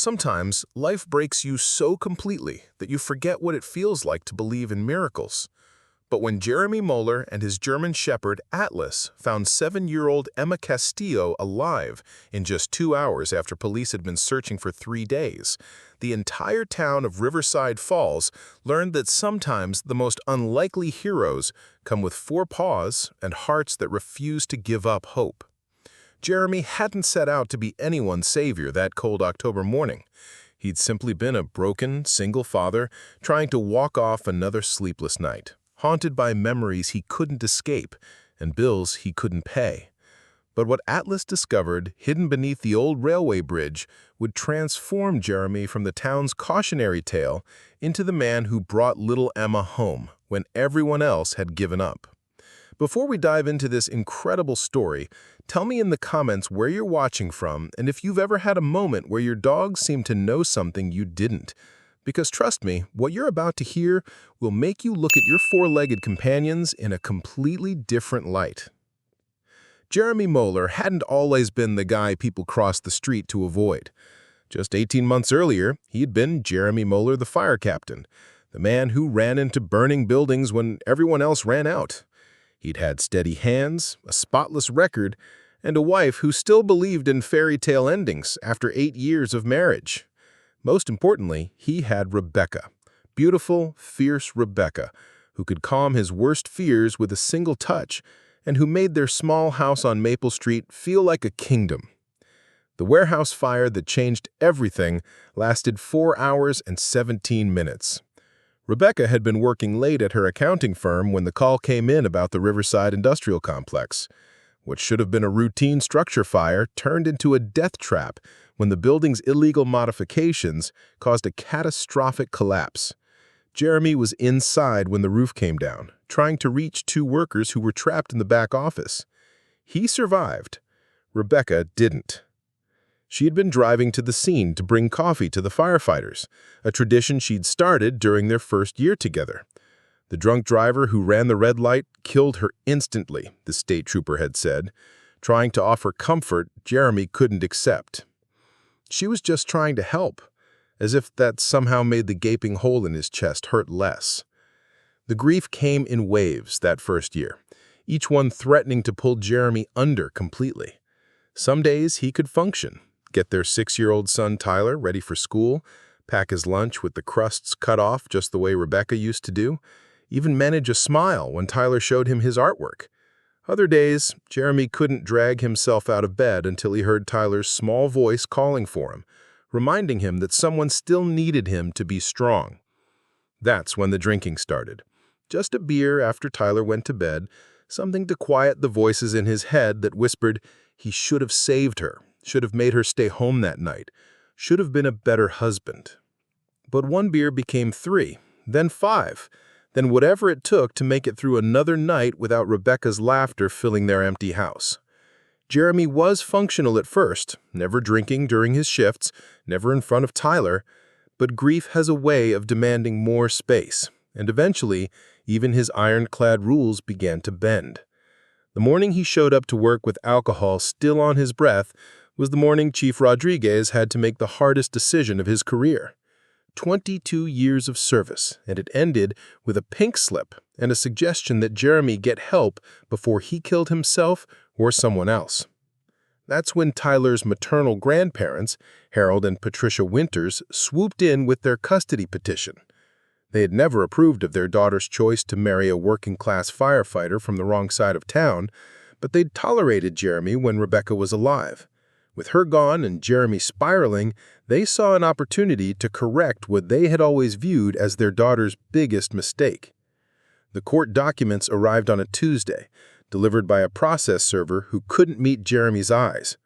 Sometimes life breaks you so completely that you forget what it feels like to believe in miracles. But when Jeremy Moller and his German shepherd Atlas found 7-year-old Emma Castillo alive in just 2 hours after police had been searching for 3 days, the entire town of Riverside Falls learned that sometimes the most unlikely heroes come with 4 paws and hearts that refuse to give up hope. Jeremy hadn't set out to be anyone's savior that cold October morning. He'd simply been a broken, single father trying to walk off another sleepless night, haunted by memories he couldn't escape and bills he couldn't pay. But what Atlas discovered, hidden beneath the old railway bridge, would transform Jeremy from the town's cautionary tale into the man who brought little Emma home when everyone else had given up. Before we dive into this incredible story, tell me in the comments where you're watching from and if you've ever had a moment where your dog seemed to know something you didn't. Because trust me, what you're about to hear will make you look at your 4-legged companions in a completely different light. Jeremy Moller hadn't always been the guy people crossed the street to avoid. Just 18 months earlier, he'd been Jeremy Moller, the fire captain, the man who ran into burning buildings when everyone else ran out. He'd had steady hands, a spotless record, and a wife who still believed in fairy tale endings after 8 years of marriage. Most importantly, he had Rebecca, beautiful, fierce Rebecca, who could calm his worst fears with a single touch and who made their small house on Maple Street feel like a kingdom. The warehouse fire that changed everything lasted 4 hours and 17 minutes. Rebecca had been working late at her accounting firm when the call came in about the Riverside Industrial Complex. What should have been a routine structure fire turned into a death trap when the building's illegal modifications caused a catastrophic collapse. Jeremy was inside when the roof came down, trying to reach 2 workers who were trapped in the back office. He survived. Rebecca didn't. She had been driving to the scene to bring coffee to the firefighters, a tradition she'd started during their first year together. The drunk driver who ran the red light killed her instantly, the state trooper had said, trying to offer comfort Jeremy couldn't accept. She was just trying to help, as if that somehow made the gaping hole in his chest hurt less. The grief came in waves that first year, each one threatening to pull Jeremy under completely. Some days he could function, get their 6-year-old son Tyler ready for school, pack his lunch with the crusts cut off just the way Rebecca used to do, even manage a smile when Tyler showed him his artwork. Other days, Jeremy couldn't drag himself out of bed until he heard Tyler's small voice calling for him, reminding him that someone still needed him to be strong. That's when the drinking started. Just a beer after Tyler went to bed, something to quiet the voices in his head that whispered he should have saved her, should have made her stay home that night, should have been a better husband. But 1 beer became 3, then 5, then whatever it took to make it through another night without Rebecca's laughter filling their empty house. Jeremy was functional at first, never drinking during his shifts, never in front of Tyler, but grief has a way of demanding more space, and eventually, even his ironclad rules began to bend. The morning he showed up to work with alcohol still on his breath was the morning Chief Rodriguez had to make the hardest decision of his career. 22 years of service, and it ended with a pink slip and a suggestion that Jeremy get help before he killed himself or someone else. That's when Tyler's maternal grandparents, Harold and Patricia Winters, swooped in with their custody petition. They had never approved of their daughter's choice to marry a working-class firefighter from the wrong side of town, but they'd tolerated Jeremy when Rebecca was alive. With her gone and Jeremy spiraling, they saw an opportunity to correct what they had always viewed as their daughter's biggest mistake. The court documents arrived on a Tuesday, delivered by a process server who couldn't meet Jeremy's eyes.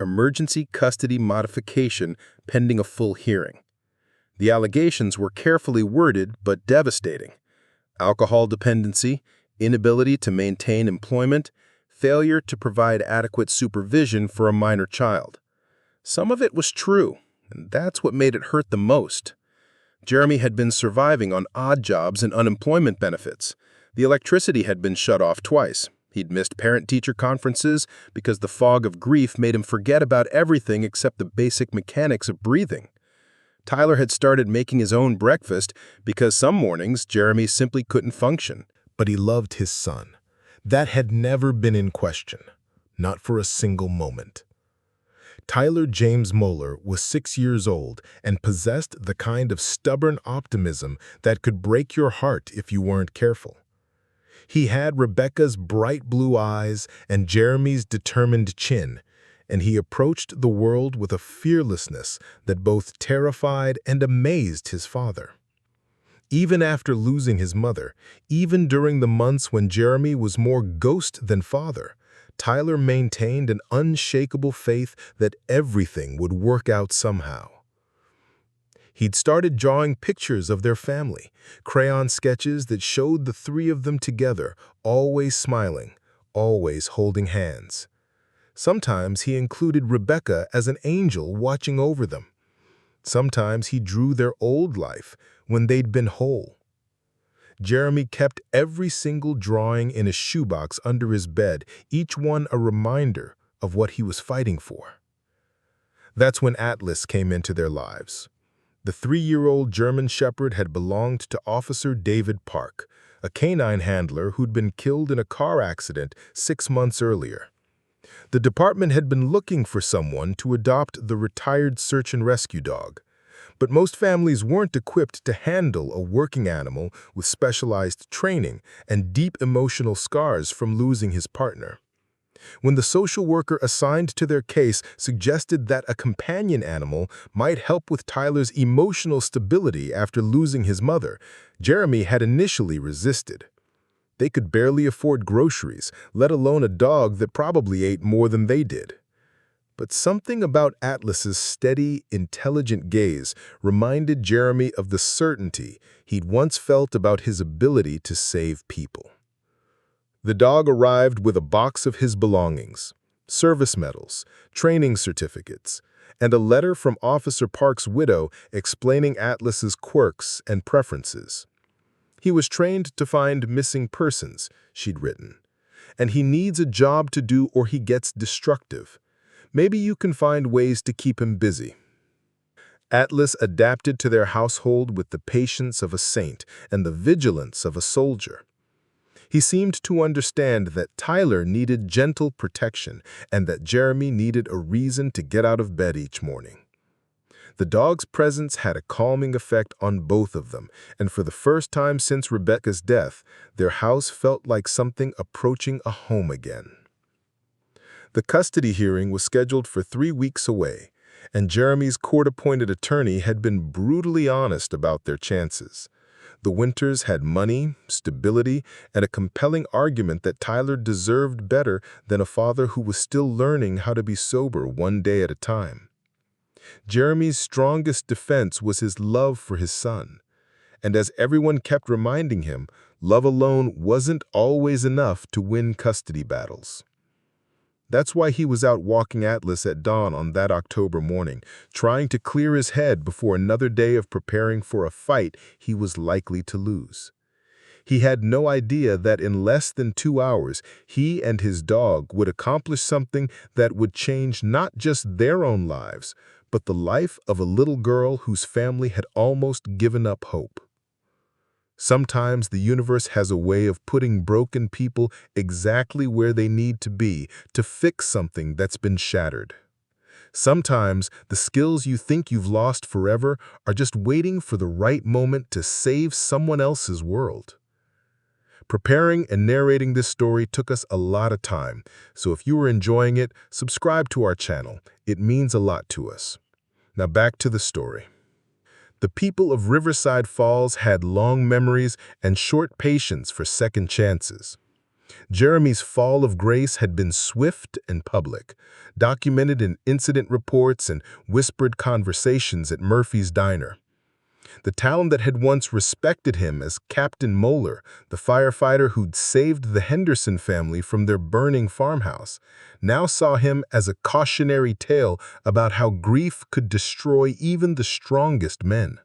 Emergency custody modification pending a full hearing. The allegations were carefully worded but devastating. Alcohol dependency, inability to maintain employment, failure to provide adequate supervision for a minor child. Some of it was true, and that's what made it hurt the most. Jeremy had been surviving on odd jobs and unemployment benefits. The electricity had been shut off twice. He'd missed parent-teacher conferences because the fog of grief made him forget about everything except the basic mechanics of breathing. Tyler had started making his own breakfast because some mornings Jeremy simply couldn't function. But he loved his son. That had never been in question, not for a single moment. Tyler James Moller was 6 years old and possessed the kind of stubborn optimism that could break your heart if you weren't careful. He had Rebecca's bright blue eyes and Jeremy's determined chin, and he approached the world with a fearlessness that both terrified and amazed his father. Even after losing his mother, even during the months when Jeremy was more ghost than father, Tyler maintained an unshakable faith that everything would work out somehow. He'd started drawing pictures of their family, crayon sketches that showed the three of them together, always smiling, always holding hands. Sometimes he included Rebecca as an angel watching over them. Sometimes he drew their old life when they'd been whole. Jeremy kept every single drawing in a shoebox under his bed, each one a reminder of what he was fighting for. That's when Atlas came into their lives. The 3-year-old German Shepherd had belonged to Officer David Park, a canine handler who'd been killed in a car accident 6 months earlier. The department had been looking for someone to adopt the retired search and rescue dog, but most families weren't equipped to handle a working animal with specialized training and deep emotional scars from losing his partner. When the social worker assigned to their case suggested that a companion animal might help with Tyler's emotional stability after losing his mother, Jeremy had initially resisted. They could barely afford groceries, let alone a dog that probably ate more than they did. But something about Atlas's steady, intelligent gaze reminded Jeremy of the certainty he'd once felt about his ability to save people. The dog arrived with a box of his belongings, service medals, training certificates, and a letter from Officer Park's widow explaining Atlas's quirks and preferences. He was trained to find missing persons, she'd written, and he needs a job to do or he gets destructive. Maybe you can find ways to keep him busy. Atlas adapted to their household with the patience of a saint and the vigilance of a soldier. He seemed to understand that Tyler needed gentle protection and that Jeremy needed a reason to get out of bed each morning. The dog's presence had a calming effect on both of them, and for the first time since Rebecca's death, their house felt like something approaching a home again. The custody hearing was scheduled for 3 weeks away, and Jeremy's court-appointed attorney had been brutally honest about their chances. The Winters had money, stability, and a compelling argument that Tyler deserved better than a father who was still learning how to be sober one day at a time. Jeremy's strongest defense was his love for his son, and as everyone kept reminding him, love alone wasn't always enough to win custody battles. That's why he was out walking Atlas at dawn on that October morning, trying to clear his head before another day of preparing for a fight he was likely to lose. He had no idea that in less than 2 hours, he and his dog would accomplish something that would change not just their own lives, but the life of a little girl whose family had almost given up hope. Sometimes the universe has a way of putting broken people exactly where they need to be to fix something that's been shattered. Sometimes the skills you think you've lost forever are just waiting for the right moment to save someone else's world. Preparing and narrating this story took us a lot of time, so if you are enjoying it, subscribe to our channel. It means a lot to us. Now back to the story. The people of Riverside Falls had long memories and short patience for second chances. Jeremy's fall of grace had been swift and public, documented in incident reports and whispered conversations at Murphy's Diner. The town that had once respected him as Captain Moller, the firefighter who'd saved the Henderson family from their burning farmhouse, now saw him as a cautionary tale about how grief could destroy even the strongest men.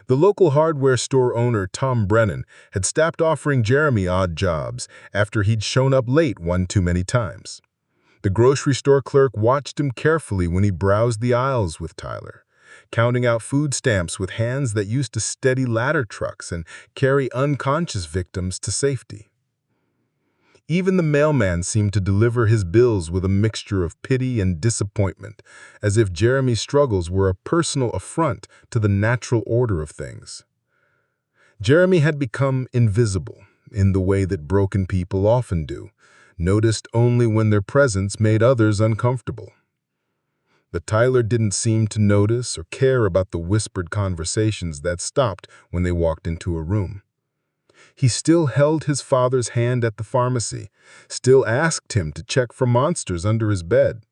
The local hardware store owner, Tom Brennan, had stopped offering Jeremy odd jobs after he'd shown up late one too many times. The grocery store clerk watched him carefully when he browsed the aisles with Tyler, counting out food stamps with hands that used to steady ladder trucks and carry unconscious victims to safety. Even the mailman seemed to deliver his bills with a mixture of pity and disappointment, as if Jeremy's struggles were a personal affront to the natural order of things. Jeremy had become invisible in the way that broken people often do, noticed only when their presence made others uncomfortable. But Tyler didn't seem to notice or care about the whispered conversations that stopped when they walked into a room. He still held his father's hand at the pharmacy, still asked him to check for monsters under his bed,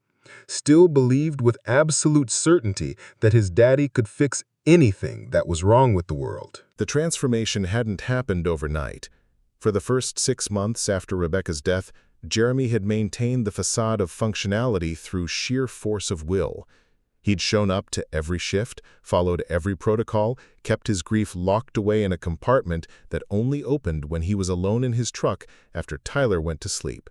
still believed with absolute certainty that his daddy could fix anything that was wrong with the world. The transformation hadn't happened overnight. For the first 6 months after Rebecca's death, Jeremy had maintained the facade of functionality through sheer force of will. He'd shown up to every shift, followed every protocol, kept his grief locked away in a compartment that only opened when he was alone in his truck after Tyler went to sleep.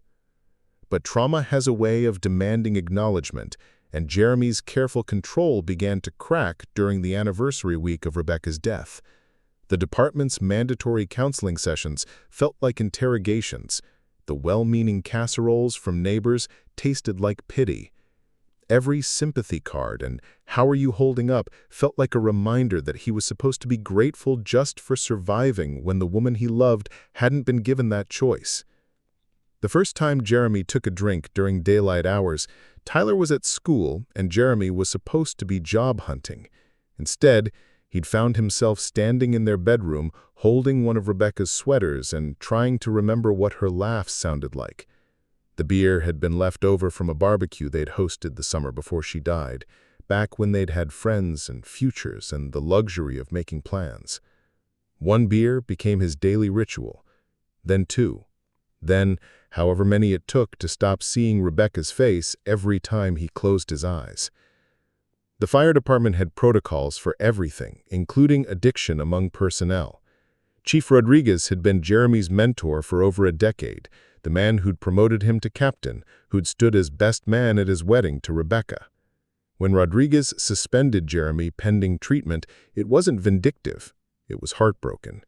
But trauma has a way of demanding acknowledgement, and Jeremy's careful control began to crack during the anniversary week of Rebecca's death. The department's mandatory counseling sessions felt like interrogations. The well-meaning casseroles from neighbors tasted like pity. Every sympathy card and "how are you holding up" felt like a reminder that he was supposed to be grateful just for surviving when the woman he loved hadn't been given that choice. The first time Jeremy took a drink during daylight hours, Tyler was at school and Jeremy was supposed to be job hunting. Instead, he'd found himself standing in their bedroom, holding one of Rebecca's sweaters and trying to remember what her laughs sounded like. The beer had been left over from a barbecue they'd hosted the summer before she died, back when they'd had friends and futures and the luxury of making plans. One beer became his daily ritual, then 2. Then, however many it took to stop seeing Rebecca's face every time he closed his eyes. The fire department had protocols for everything, including addiction among personnel. Chief Rodriguez had been Jeremy's mentor for over a decade, the man who'd promoted him to captain, who'd stood as best man at his wedding to Rebecca. When Rodriguez suspended Jeremy pending treatment, it wasn't vindictive, it was heartbroken.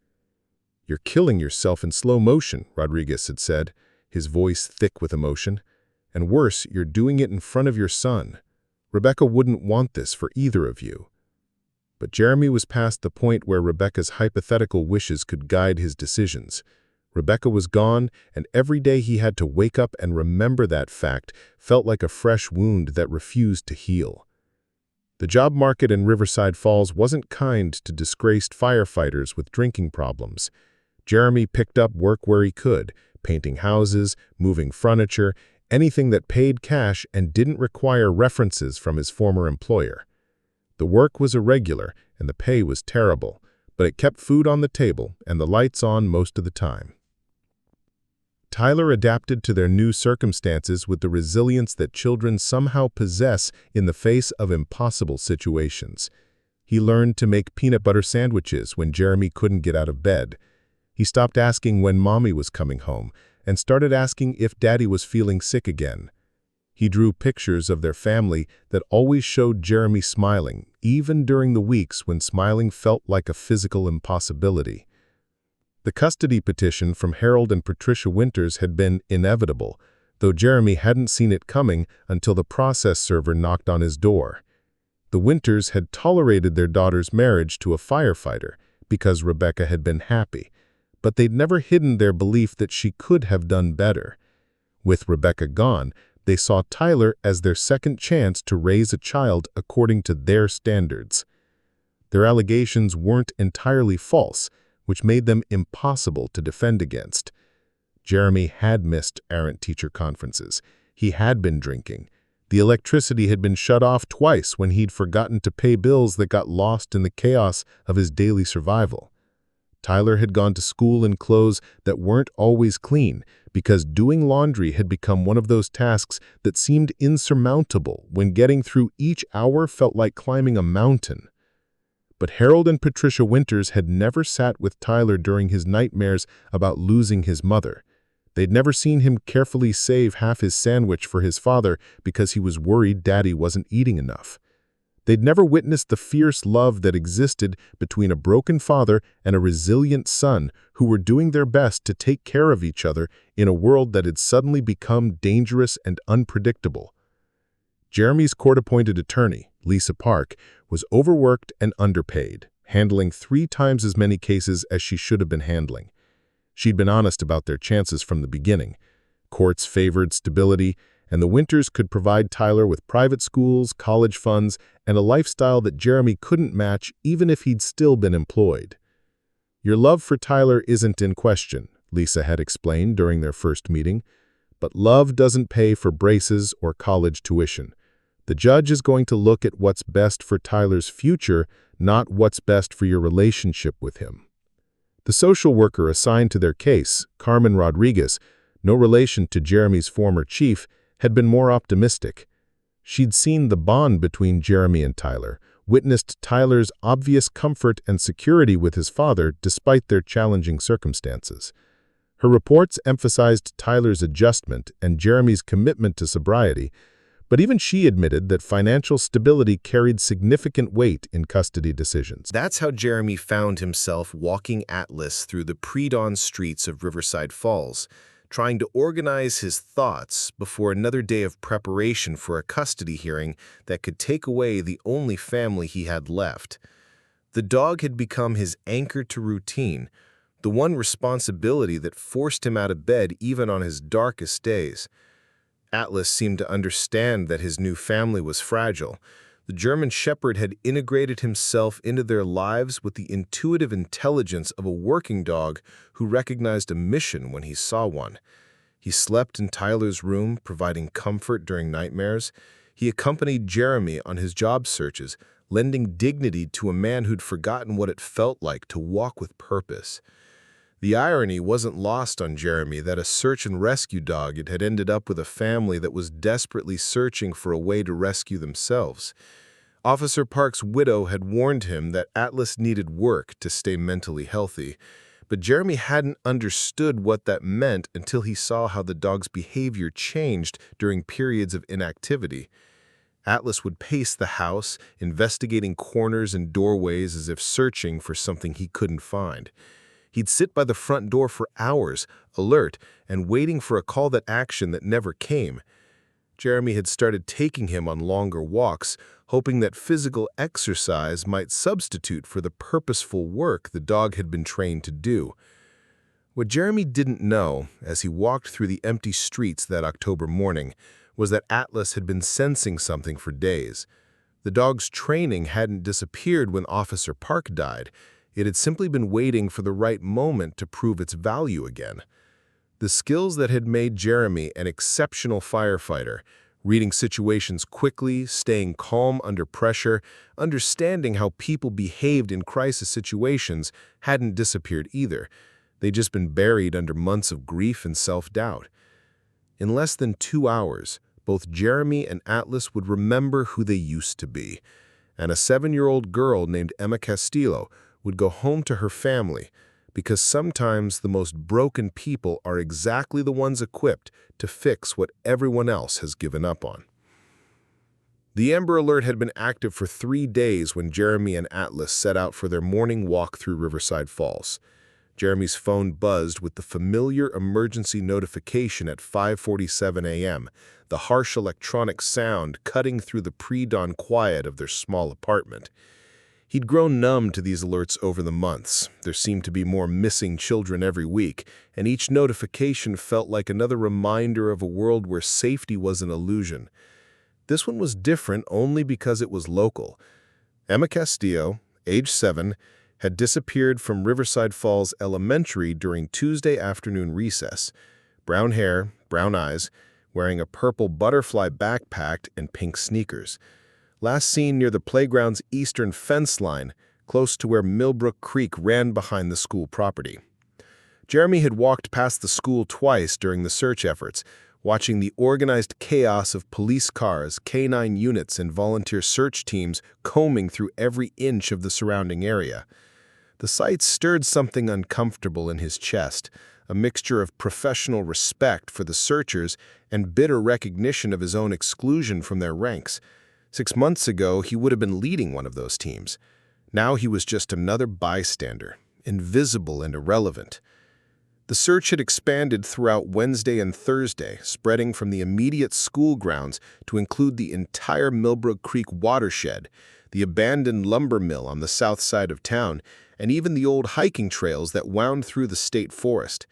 "You're killing yourself in slow motion," Rodriguez had said, his voice thick with emotion. "And worse, you're doing it in front of your son. Rebecca wouldn't want this for either of you." But Jeremy was past the point where Rebecca's hypothetical wishes could guide his decisions. Rebecca was gone, and every day he had to wake up and remember that fact felt like a fresh wound that refused to heal. The job market in Riverside Falls wasn't kind to disgraced firefighters with drinking problems. Jeremy picked up work where he could, painting houses, moving furniture, anything that paid cash and didn't require references from his former employer. The work was irregular and the pay was terrible, but it kept food on the table and the lights on most of the time. Tyler adapted to their new circumstances with the resilience that children somehow possess in the face of impossible situations. He learned to make peanut butter sandwiches when Jeremy couldn't get out of bed. He stopped asking when mommy was coming home and started asking if daddy was feeling sick again. He drew pictures of their family that always showed Jeremy smiling, even during the weeks when smiling felt like a physical impossibility. The custody petition from Harold and Patricia Winters had been inevitable, though Jeremy hadn't seen it coming until the process server knocked on his door. The Winters had tolerated their daughter's marriage to a firefighter because Rebecca had been happy, but they'd never hidden their belief that she could have done better. With Rebecca gone, they saw Tyler as their second chance to raise a child according to their standards. Their allegations weren't entirely false, which made them impossible to defend against. Jeremy had missed parent-teacher conferences. He had been drinking. The electricity had been shut off twice when he'd forgotten to pay bills that got lost in the chaos of his daily survival. Tyler had gone to school in clothes that weren't always clean because doing laundry had become one of those tasks that seemed insurmountable when getting through each hour felt like climbing a mountain. But Harold and Patricia Winters had never sat with Tyler during his nightmares about losing his mother. They'd never seen him carefully save half his sandwich for his father because he was worried Daddy wasn't eating enough. They'd never witnessed the fierce love that existed between a broken father and a resilient son who were doing their best to take care of each other in a world that had suddenly become dangerous and unpredictable. Jeremy's court-appointed attorney, Lisa Park, was overworked and underpaid, handling 3 times as many cases as she should have been handling. She'd been honest about their chances from the beginning. Courts favored stability, and the Winters could provide Tyler with private schools, college funds, and a lifestyle that Jeremy couldn't match even if he'd still been employed. "Your love for Tyler isn't in question," Lisa had explained during their first meeting, "but love doesn't pay for braces or college tuition. The judge is going to look at what's best for Tyler's future, not what's best for your relationship with him." The social worker assigned to their case, Carmen Rodriguez, no relation to Jeremy's former chief, had been more optimistic. She'd seen the bond between Jeremy and Tyler, witnessed Tyler's obvious comfort and security with his father despite their challenging circumstances. Her reports emphasized Tyler's adjustment and Jeremy's commitment to sobriety, but even she admitted that financial stability carried significant weight in custody decisions. That's how Jeremy found himself walking Atlas through the pre-dawn streets of Riverside Falls, trying to organize his thoughts before another day of preparation for a custody hearing that could take away the only family he had left. The dog had become his anchor to routine, the one responsibility that forced him out of bed even on his darkest days. Atlas seemed to understand that his new family was fragile. The German Shepherd had integrated himself into their lives with the intuitive intelligence of a working dog who recognized a mission when he saw one. He slept in Tyler's room, providing comfort during nightmares. He accompanied Jeremy on his job searches, lending dignity to a man who'd forgotten what it felt like to walk with purpose. The irony wasn't lost on Jeremy that a search and rescue dog had ended up with a family that was desperately searching for a way to rescue themselves. Officer Park's widow had warned him that Atlas needed work to stay mentally healthy, but Jeremy hadn't understood what that meant until he saw how the dog's behavior changed during periods of inactivity. Atlas would pace the house, investigating corners and doorways as if searching for something he couldn't find. He'd sit by the front door for hours, alert and waiting for a call to action that never came. Jeremy had started taking him on longer walks, hoping that physical exercise might substitute for the purposeful work the dog had been trained to do. What Jeremy didn't know, as he walked through the empty streets that October morning, was that Atlas had been sensing something for days. The dog's training hadn't disappeared when Officer Park died. It had simply been waiting for the right moment to prove its value again. The skills that had made Jeremy an exceptional firefighter, reading situations quickly, staying calm under pressure, understanding how people behaved in crisis situations, hadn't disappeared either. They'd just been buried under months of grief and self-doubt. In less than 2 hours, both Jeremy and Atlas would remember who they used to be, and a 7-year-old girl named Emma Castillo would go home to her family, because sometimes the most broken people are exactly the ones equipped to fix what everyone else has given up on. The Amber Alert had been active for 3 days when Jeremy and Atlas set out for their morning walk through Riverside Falls. Jeremy's phone buzzed with the familiar emergency notification at 5:47 a.m., the harsh electronic sound cutting through the pre-dawn quiet of their small apartment. He'd grown numb to these alerts over the months. There seemed to be more missing children every week, and each notification felt like another reminder of a world where safety was an illusion. This one was different only because it was local. Emma Castillo, age 7, had disappeared from Riverside Falls Elementary during Tuesday afternoon recess. Brown hair, brown eyes, wearing a purple butterfly backpack and pink sneakers. Last seen near the playground's eastern fence line, close to where Millbrook Creek ran behind the school property. Jeremy had walked past the school twice during the search efforts, watching the organized chaos of police cars, canine units, and volunteer search teams combing through every inch of the surrounding area. The sight stirred something uncomfortable in his chest, a mixture of professional respect for the searchers and bitter recognition of his own exclusion from their ranks. 6 months ago, he would have been leading one of those teams. Now he was just another bystander, invisible and irrelevant. The search had expanded throughout Wednesday and Thursday, spreading from the immediate school grounds to include the entire Millbrook Creek watershed, the abandoned lumber mill on the south side of town, and even the old hiking trails that wound through the state forest.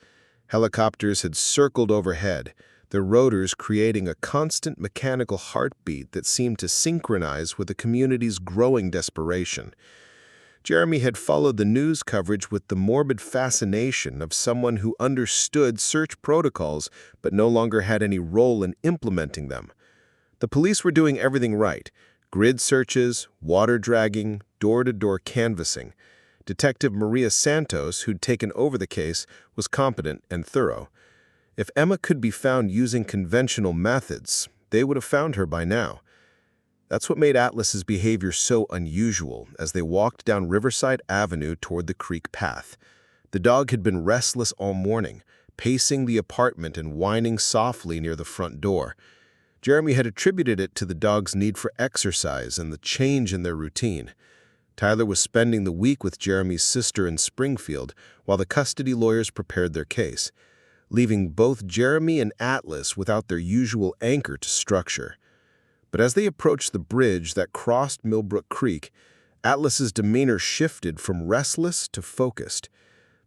Helicopters had circled overhead, their rotors creating a constant mechanical heartbeat that seemed to synchronize with the community's growing desperation. Jeremy had followed the news coverage with the morbid fascination of someone who understood search protocols but no longer had any role in implementing them. The police were doing everything right: grid searches, water dragging, door-to-door canvassing. Detective Maria Santos, who'd taken over the case, was competent and thorough. If Emma could be found using conventional methods, they would have found her by now. That's what made Atlas's behavior so unusual as they walked down Riverside Avenue toward the creek path. The dog had been restless all morning, pacing the apartment and whining softly near the front door. Jeremy had attributed it to the dog's need for exercise and the change in their routine. Tyler was spending the week with Jeremy's sister in Springfield while the custody lawyers prepared their case, leaving both Jeremy and Atlas without their usual anchor to structure. But as they approached the bridge that crossed Millbrook Creek, Atlas's demeanor shifted from restless to focused.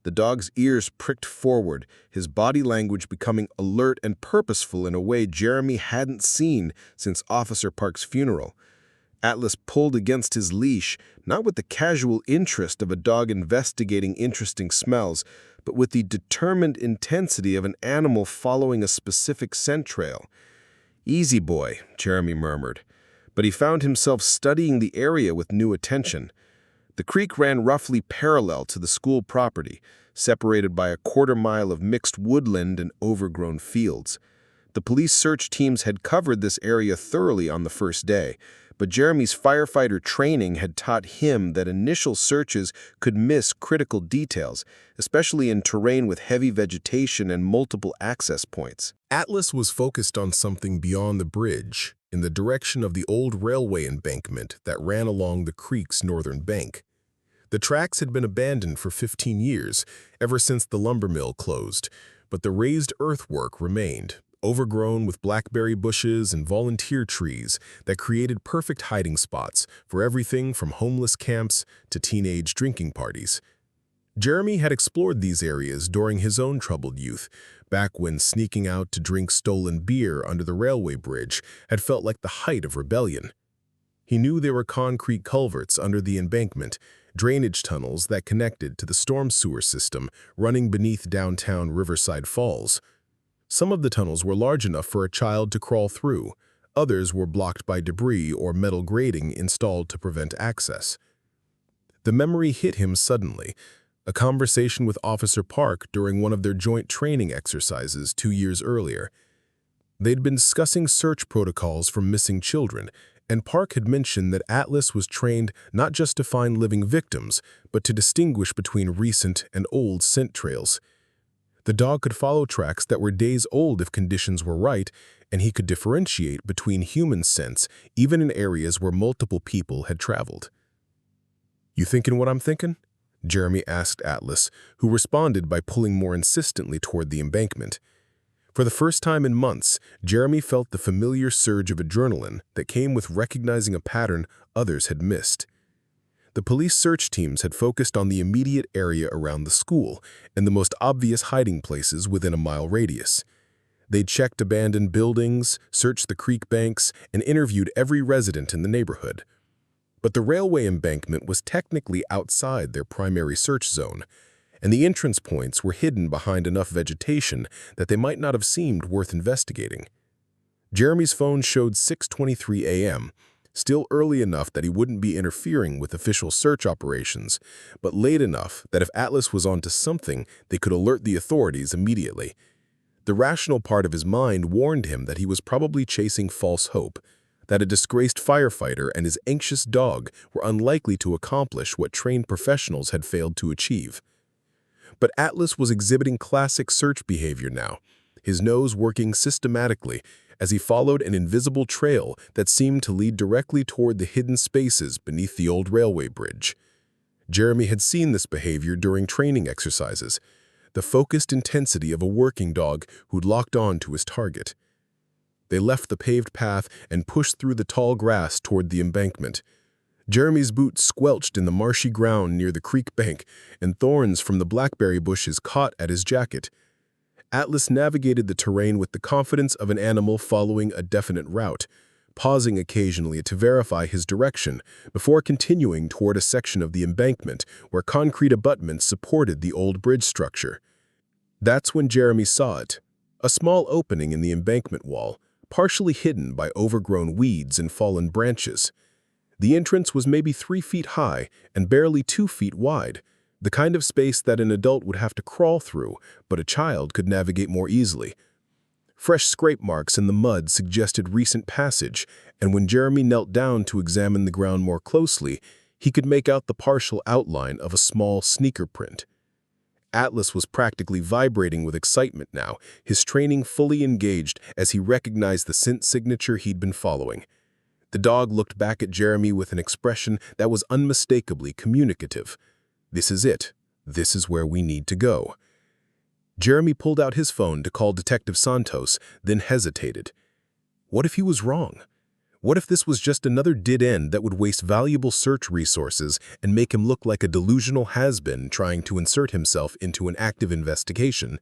The dog's ears pricked forward, his body language becoming alert and purposeful in a way Jeremy hadn't seen since Officer Park's funeral. Atlas pulled against his leash, not with the casual interest of a dog investigating interesting smells, but with the determined intensity of an animal following a specific scent trail. "Easy, boy," Jeremy murmured, but he found himself studying the area with new attention. The creek ran roughly parallel to the school property, separated by a quarter-mile of mixed woodland and overgrown fields. The police search teams had covered this area thoroughly on the first day, but Jeremy's firefighter training had taught him that initial searches could miss critical details, especially in terrain with heavy vegetation and multiple access points. Atlas was focused on something beyond the bridge, in the direction of the old railway embankment that ran along the creek's northern bank. The tracks had been abandoned for 15 years, ever since the lumber mill closed, but the raised earthwork remained, overgrown with blackberry bushes and volunteer trees that created perfect hiding spots for everything from homeless camps to teenage drinking parties. Jeremy had explored these areas during his own troubled youth, back when sneaking out to drink stolen beer under the railway bridge had felt like the height of rebellion. He knew there were concrete culverts under the embankment, drainage tunnels that connected to the storm sewer system running beneath downtown Riverside Falls. Some of the tunnels were large enough for a child to crawl through. Others were blocked by debris or metal grating installed to prevent access. The memory hit him suddenly, a conversation with Officer Park during one of their joint training exercises 2 years earlier. They'd been discussing search protocols for missing children, and Park had mentioned that Atlas was trained not just to find living victims, but to distinguish between recent and old scent trails. The dog could follow tracks that were days old if conditions were right, and he could differentiate between human scents even in areas where multiple people had traveled. "You thinking what I'm thinking?" Jeremy asked Atlas, who responded by pulling more insistently toward the embankment. For the first time in months, Jeremy felt the familiar surge of adrenaline that came with recognizing a pattern others had missed. The police search teams had focused on the immediate area around the school and the most obvious hiding places within a mile radius. They'd checked abandoned buildings, searched the creek banks, and interviewed every resident in the neighborhood. But the railway embankment was technically outside their primary search zone, and the entrance points were hidden behind enough vegetation that they might not have seemed worth investigating. Jeremy's phone showed 6:23 a.m., still early enough that he wouldn't be interfering with official search operations, but late enough that if Atlas was onto something, they could alert the authorities immediately. The rational part of his mind warned him that he was probably chasing false hope, that a disgraced firefighter and his anxious dog were unlikely to accomplish what trained professionals had failed to achieve. But Atlas was exhibiting classic search behavior now, his nose working systematically, as he followed an invisible trail that seemed to lead directly toward the hidden spaces beneath the old railway bridge. Jeremy had seen this behavior during training exercises, the focused intensity of a working dog who'd locked on to his target. They left the paved path and pushed through the tall grass toward the embankment. Jeremy's boots squelched in the marshy ground near the creek bank, and thorns from the blackberry bushes caught at his jacket. Atlas navigated the terrain with the confidence of an animal following a definite route, pausing occasionally to verify his direction before continuing toward a section of the embankment where concrete abutments supported the old bridge structure. That's when Jeremy saw it, a small opening in the embankment wall, partially hidden by overgrown weeds and fallen branches. The entrance was maybe 3 feet high and barely 2 feet wide, the kind of space that an adult would have to crawl through, but a child could navigate more easily. Fresh scrape marks in the mud suggested recent passage, and when Jeremy knelt down to examine the ground more closely, he could make out the partial outline of a small sneaker print. Atlas was practically vibrating with excitement now, his training fully engaged as he recognized the scent signature he'd been following. The dog looked back at Jeremy with an expression that was unmistakably communicative. "This is it. This is where we need to go." Jeremy pulled out his phone to call Detective Santos, then hesitated. What if he was wrong? What if this was just another dead end that would waste valuable search resources and make him look like a delusional has-been trying to insert himself into an active investigation?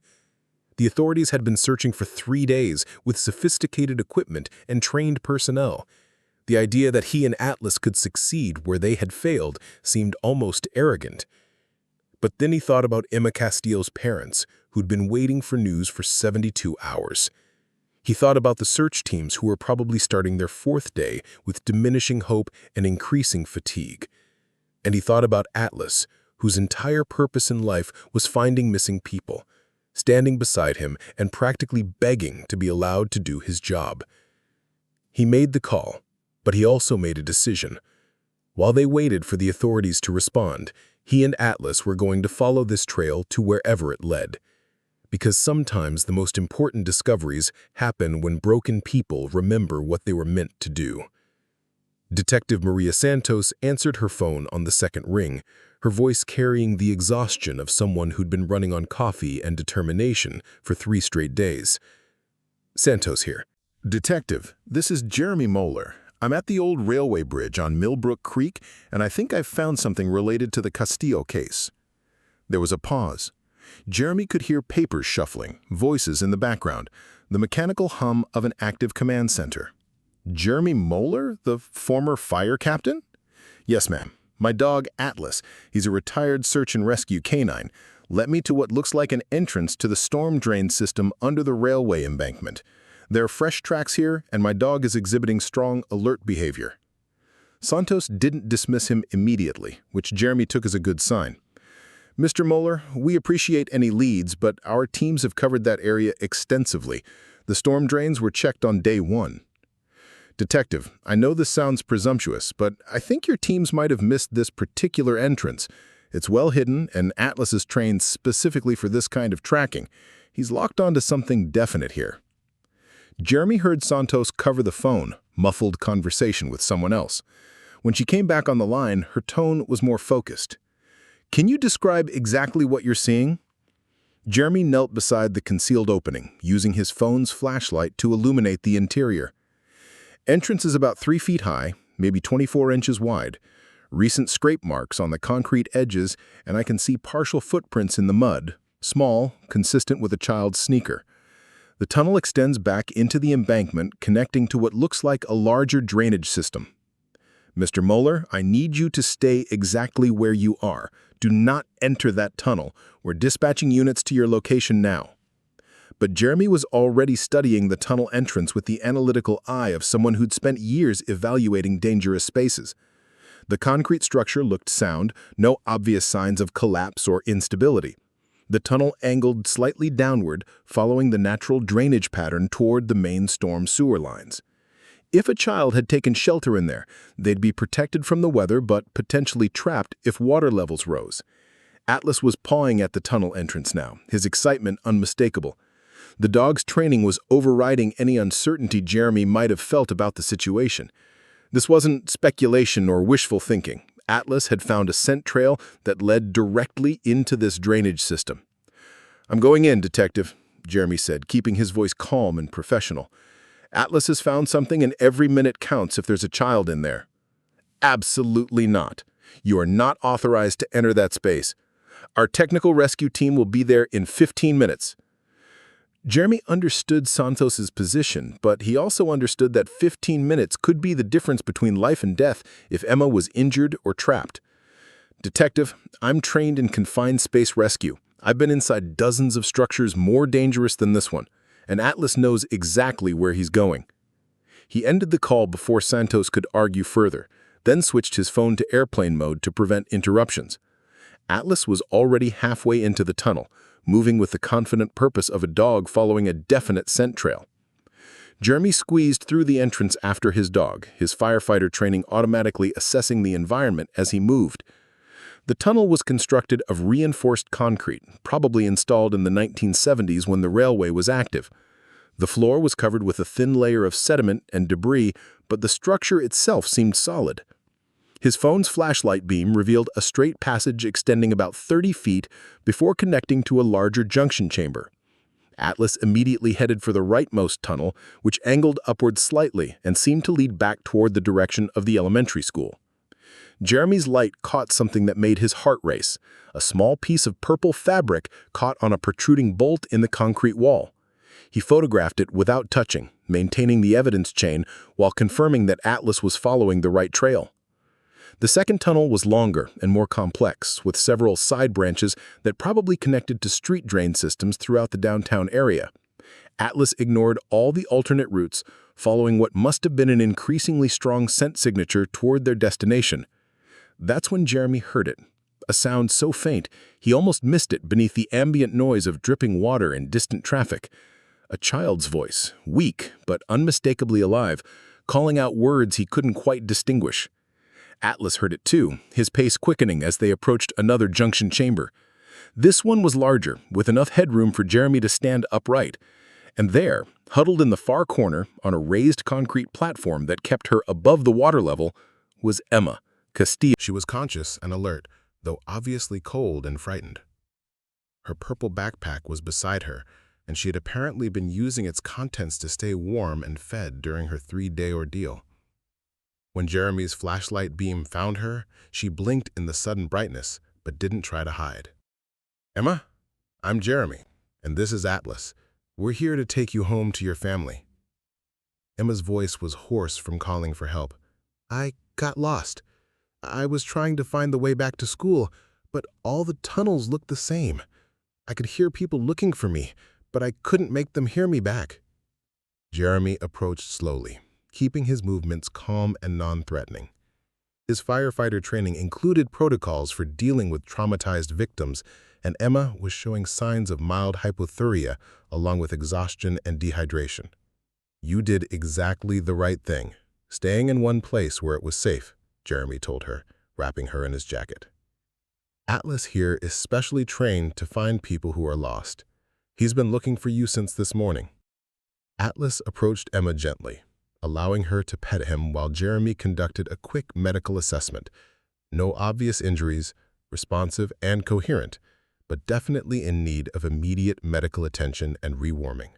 The authorities had been searching for 3 days with sophisticated equipment and trained personnel. The idea that he and Atlas could succeed where they had failed seemed almost arrogant. But then he thought about Emma Castillo's parents, who'd been waiting for news for 72 hours. He thought about the search teams who were probably starting their 4th day with diminishing hope and increasing fatigue. And he thought about Atlas, whose entire purpose in life was finding missing people, standing beside him and practically begging to be allowed to do his job. He made the call, but he also made a decision. While they waited for the authorities to respond, he and Atlas were going to follow this trail to wherever it led. Because sometimes the most important discoveries happen when broken people remember what they were meant to do. Detective Maria Santos answered her phone on the second ring, her voice carrying the exhaustion of someone who'd been running on coffee and determination for 3 straight days. Santos here. Detective, this is Jeremy Moller. I'm at the old railway bridge on Millbrook Creek, and I think I've found something related to the Castillo case. There was a pause. Jeremy could hear papers shuffling, voices in the background, the mechanical hum of an active command center. Jeremy Moller, the former fire captain? Yes, ma'am. My dog, Atlas, he's a retired search and rescue canine, led me to what looks like an entrance to the storm drain system under the railway embankment. There are fresh tracks here, and my dog is exhibiting strong, alert behavior. Santos didn't dismiss him immediately, which Jeremy took as a good sign. Mr. Moller, we appreciate any leads, but our teams have covered that area extensively. The storm drains were checked on day 1. Detective, I know this sounds presumptuous, but I think your teams might have missed this particular entrance. It's well hidden, and Atlas is trained specifically for this kind of tracking. He's locked onto something definite here. Jeremy heard Santos cover the phone, muffled conversation with someone else. When she came back on the line, her tone was more focused. Can you describe exactly what you're seeing? Jeremy knelt beside the concealed opening, using his phone's flashlight to illuminate the interior. Entrance is about 3 feet high, maybe 24 inches wide. Recent scrape marks on the concrete edges, and I can see partial footprints in the mud, small, consistent with a child's sneaker. The tunnel extends back into the embankment, connecting to what looks like a larger drainage system. Mr. Moller, I need you to stay exactly where you are. Do not enter that tunnel. We're dispatching units to your location now. But Jeremy was already studying the tunnel entrance with the analytical eye of someone who'd spent years evaluating dangerous spaces. The concrete structure looked sound, no obvious signs of collapse or instability. The tunnel angled slightly downward, following the natural drainage pattern toward the main storm sewer lines. If a child had taken shelter in there, they'd be protected from the weather but potentially trapped if water levels rose. Atlas was pawing at the tunnel entrance now, his excitement unmistakable. The dog's training was overriding any uncertainty Jeremy might have felt about the situation. This wasn't speculation or wishful thinking. Atlas had found a scent trail that led directly into this drainage system. "I'm going in, Detective," Jeremy said, keeping his voice calm and professional. "Atlas has found something and every minute counts if there's a child in there." "Absolutely not. You are not authorized to enter that space. Our technical rescue team will be there in 15 minutes. Jeremy understood Santos's position, but he also understood that 15 minutes could be the difference between life and death if Emma was injured or trapped. "Detective, I'm trained in confined space rescue. I've been inside dozens of structures more dangerous than this one, and Atlas knows exactly where he's going." He ended the call before Santos could argue further, then switched his phone to airplane mode to prevent interruptions. Atlas was already halfway into the tunnel, moving with the confident purpose of a dog following a definite scent trail. Jeremy squeezed through the entrance after his dog, his firefighter training automatically assessing the environment as he moved. The tunnel was constructed of reinforced concrete, probably installed in the 1970s when the railway was active. The floor was covered with a thin layer of sediment and debris, but the structure itself seemed solid. His phone's flashlight beam revealed a straight passage extending about 30 feet before connecting to a larger junction chamber. Atlas immediately headed for the rightmost tunnel, which angled upward slightly and seemed to lead back toward the direction of the elementary school. Jeremy's light caught something that made his heart race, a small piece of purple fabric caught on a protruding bolt in the concrete wall. He photographed it without touching, maintaining the evidence chain while confirming that Atlas was following the right trail. The second tunnel was longer and more complex, with several side branches that probably connected to street drain systems throughout the downtown area. Atlas ignored all the alternate routes, following what must have been an increasingly strong scent signature toward their destination. That's when Jeremy heard it, a sound so faint he almost missed it beneath the ambient noise of dripping water and distant traffic. A child's voice, weak but unmistakably alive, calling out words he couldn't quite distinguish. Atlas heard it too, his pace quickening as they approached another junction chamber. This one was larger, with enough headroom for Jeremy to stand upright. And there, huddled in the far corner, on a raised concrete platform that kept her above the water level, was Emma Castillo. She was conscious and alert, though obviously cold and frightened. Her purple backpack was beside her, and she had apparently been using its contents to stay warm and fed during her 3-day ordeal. When Jeremy's flashlight beam found her, she blinked in the sudden brightness, but didn't try to hide. "Emma, I'm Jeremy, and this is Atlas. We're here to take you home to your family." Emma's voice was hoarse from calling for help. "I got lost. I was trying to find the way back to school, but all the tunnels looked the same. I could hear people looking for me, but I couldn't make them hear me back." Jeremy approached slowly, keeping his movements calm and non-threatening. His firefighter training included protocols for dealing with traumatized victims, and Emma was showing signs of mild hypothermia along with exhaustion and dehydration. "You did exactly the right thing, staying in one place where it was safe," Jeremy told her, wrapping her in his jacket. "Atlas here is specially trained to find people who are lost. He's been looking for you since this morning." Atlas approached Emma gently, allowing her to pet him while Jeremy conducted a quick medical assessment. No obvious injuries, responsive and coherent, but definitely in need of immediate medical attention and rewarming.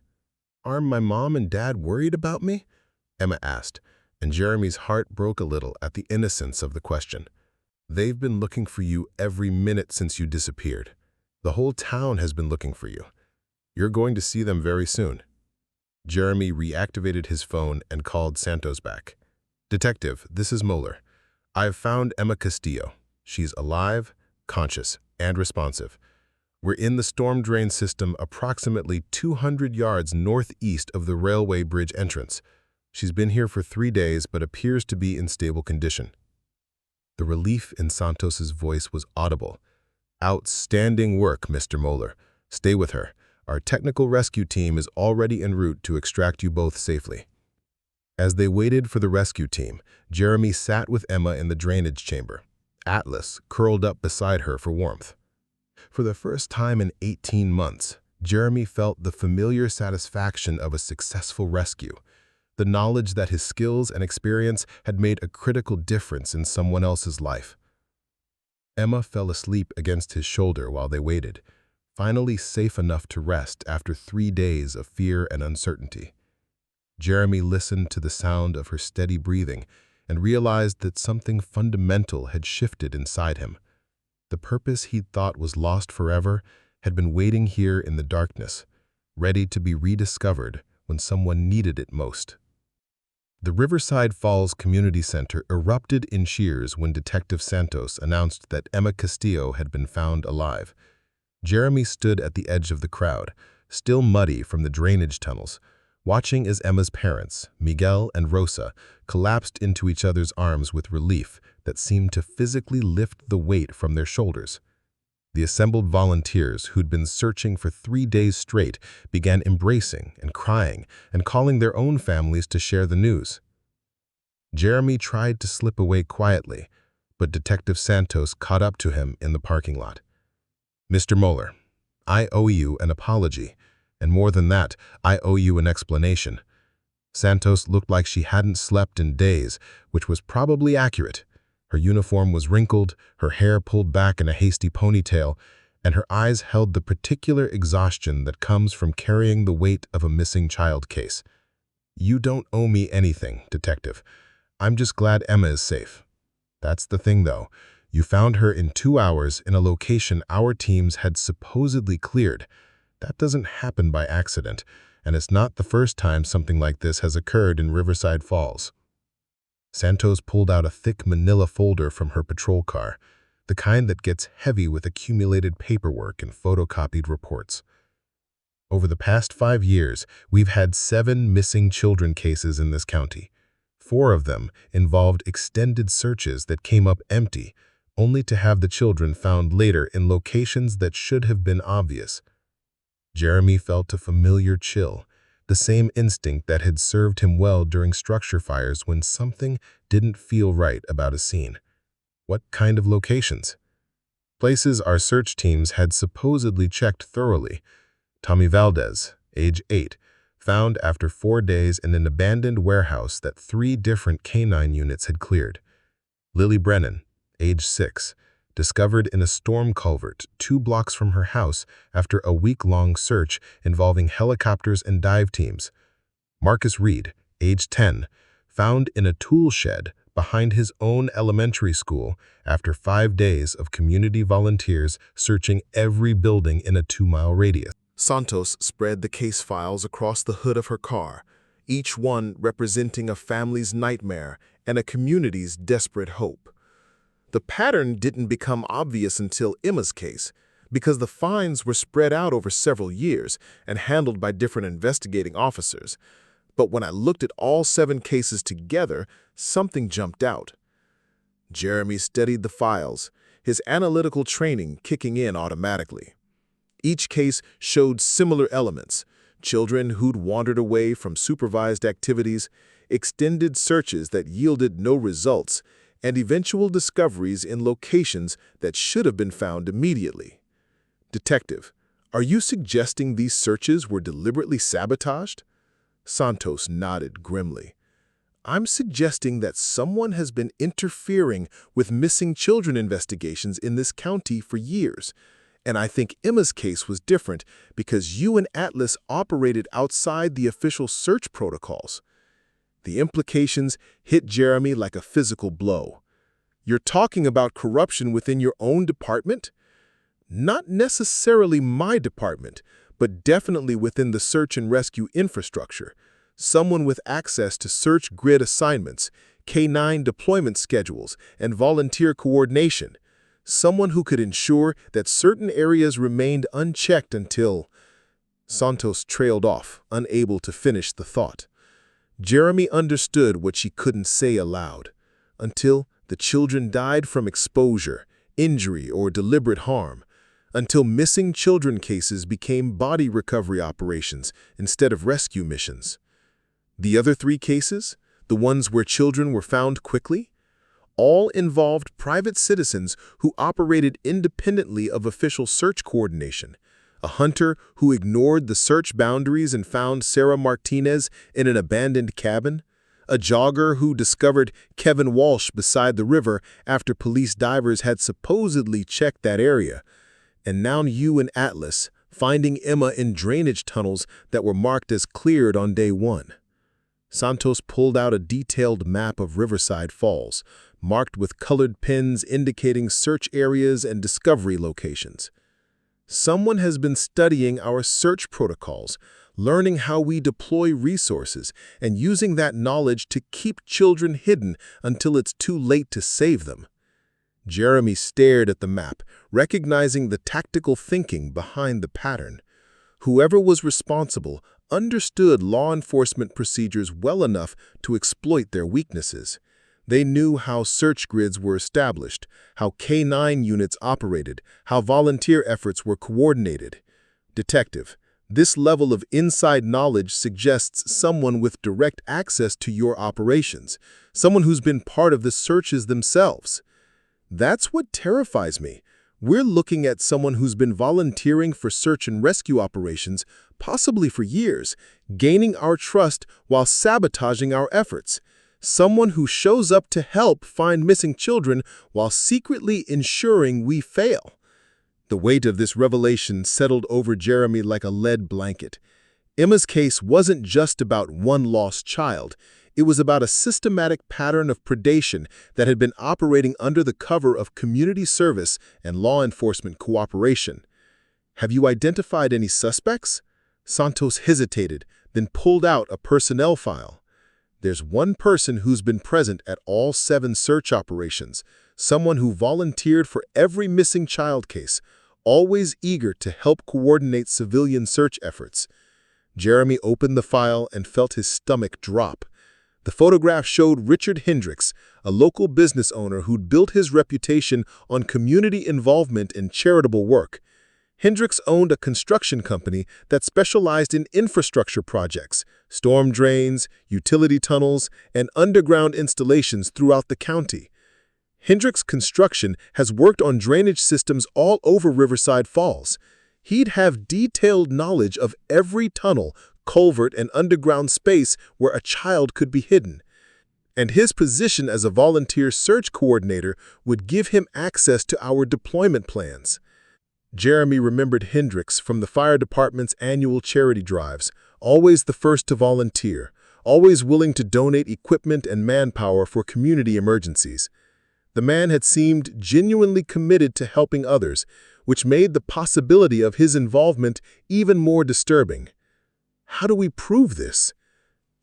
"Are my mom and dad worried about me?" Emma asked, and Jeremy's heart broke a little at the innocence of the question. "They've been looking for you every minute since you disappeared. The whole town has been looking for you. You're going to see them very soon." Jeremy reactivated his phone and called Santos back. "Detective, this is Moller. I've found Emma Castillo. She's alive, conscious, and responsive. We're in the storm drain system approximately 200 yards northeast of the railway bridge entrance. She's been here for 3 days but appears to be in stable condition." The relief in Santos's voice was audible. "Outstanding work, Mr. Moller. Stay with her. Our technical rescue team is already en route to extract you both safely." As they waited for the rescue team, Jeremy sat with Emma in the drainage chamber, Atlas curled up beside her for warmth. For the first time in 18 months, Jeremy felt the familiar satisfaction of a successful rescue, the knowledge that his skills and experience had made a critical difference in someone else's life. Emma fell asleep against his shoulder while they waited, finally safe enough to rest after 3 days of fear and uncertainty. Jeremy listened to the sound of her steady breathing and realized that something fundamental had shifted inside him. The purpose he'd thought was lost forever had been waiting here in the darkness, ready to be rediscovered when someone needed it most. The Riverside Falls Community Center erupted in cheers when Detective Santos announced that Emma Castillo had been found alive. Jeremy stood at the edge of the crowd, still muddy from the drainage tunnels, watching as Emma's parents, Miguel and Rosa, collapsed into each other's arms with relief that seemed to physically lift the weight from their shoulders. The assembled volunteers who'd been searching for 3 days straight began embracing and crying and calling their own families to share the news. Jeremy tried to slip away quietly, but Detective Santos caught up to him in the parking lot. "Mr. Moller, I owe you an apology, and more than that, I owe you an explanation." Santos looked like she hadn't slept in days, which was probably accurate. Her uniform was wrinkled, her hair pulled back in a hasty ponytail, and her eyes held the particular exhaustion that comes from carrying the weight of a missing child case. "You don't owe me anything, Detective. I'm just glad Emma is safe. That's the thing, though. You found her in 2 hours in a location our teams had supposedly cleared. That doesn't happen by accident, and it's not the first time something like this has occurred in Riverside Falls." Santos pulled out a thick manila folder from her patrol car, the kind that gets heavy with accumulated paperwork and photocopied reports. "Over the past 5 years, we've had 7 missing children cases in this county. 4 of them involved extended searches that came up empty, only to have the children found later in locations that should have been obvious." Jeremy felt a familiar chill, the same instinct that had served him well during structure fires when something didn't feel right about a scene. What kind of locations? Places our search teams had supposedly checked thoroughly. Tommy Valdez, age 8, found after 4 days in an abandoned warehouse that 3 different canine units had cleared. Lily Brennan, age 6, discovered in a storm culvert 2 blocks from her house after a week-long search involving helicopters and dive teams. Marcus Reed, age 10, found in a tool shed behind his own elementary school after 5 days of community volunteers searching every building in a 2-mile radius. Santos spread the case files across the hood of her car, each one representing a family's nightmare and a community's desperate hope. The pattern didn't become obvious until Emma's case, because the finds were spread out over several years and handled by different investigating officers. But when I looked at all 7 cases together, something jumped out. Jeremy studied the files, his analytical training kicking in automatically. Each case showed similar elements: children who'd wandered away from supervised activities, extended searches that yielded no results, and eventual discoveries in locations that should have been found immediately. "Detective, are you suggesting these searches were deliberately sabotaged?" Santos nodded grimly. "I'm suggesting that someone has been interfering with missing children investigations in this county for years, and I think Emma's case was different because you and Atlas operated outside the official search protocols." The implications hit Jeremy like a physical blow. "You're talking about corruption within your own department?" "Not necessarily my department, but definitely within the search and rescue infrastructure. Someone with access to search grid assignments, K9 deployment schedules, and volunteer coordination. Someone who could ensure that certain areas remained unchecked until—" Santos trailed off, unable to finish the thought. Jeremy understood what she couldn't say aloud. Until the children died from exposure, injury, or deliberate harm. Until missing children cases became body recovery operations instead of rescue missions. The other 3 cases, the ones where children were found quickly, all involved private citizens who operated independently of official search coordination. A hunter who ignored the search boundaries and found Sarah Martinez in an abandoned cabin? A jogger who discovered Kevin Walsh beside the river after police divers had supposedly checked that area? And now you and Atlas, finding Emma in drainage tunnels that were marked as cleared on day one. Santos pulled out a detailed map of Riverside Falls, marked with colored pins indicating search areas and discovery locations. Someone has been studying our search protocols, learning how we deploy resources, and using that knowledge to keep children hidden until it's too late to save them. Jeremy stared at the map, recognizing the tactical thinking behind the pattern. Whoever was responsible understood law enforcement procedures well enough to exploit their weaknesses. They knew how search grids were established, how K-9 units operated, how volunteer efforts were coordinated. Detective, this level of inside knowledge suggests someone with direct access to your operations, someone who's been part of the searches themselves. That's what terrifies me. We're looking at someone who's been volunteering for search and rescue operations, possibly for years, gaining our trust while sabotaging our efforts. Someone who shows up to help find missing children while secretly ensuring we fail. The weight of this revelation settled over Jeremy like a lead blanket. Emma's case wasn't just about one lost child. It was about a systematic pattern of predation that had been operating under the cover of community service and law enforcement cooperation. Have you identified any suspects? Santos hesitated, then pulled out a personnel file. There's one person who's been present at all 7 search operations, someone who volunteered for every missing child case, always eager to help coordinate civilian search efforts. Jeremy opened the file and felt his stomach drop. The photograph showed Richard Hendricks, a local business owner who'd built his reputation on community involvement and charitable work. Hendricks owned a construction company that specialized in infrastructure projects, storm drains, utility tunnels, and underground installations throughout the county. Hendricks Construction has worked on drainage systems all over Riverside Falls. He'd have detailed knowledge of every tunnel, culvert, and underground space where a child could be hidden. And his position as a volunteer search coordinator would give him access to our deployment plans. Jeremy remembered Hendricks from the fire department's annual charity drives, always the first to volunteer, always willing to donate equipment and manpower for community emergencies. The man had seemed genuinely committed to helping others, which made the possibility of his involvement even more disturbing. How do we prove this?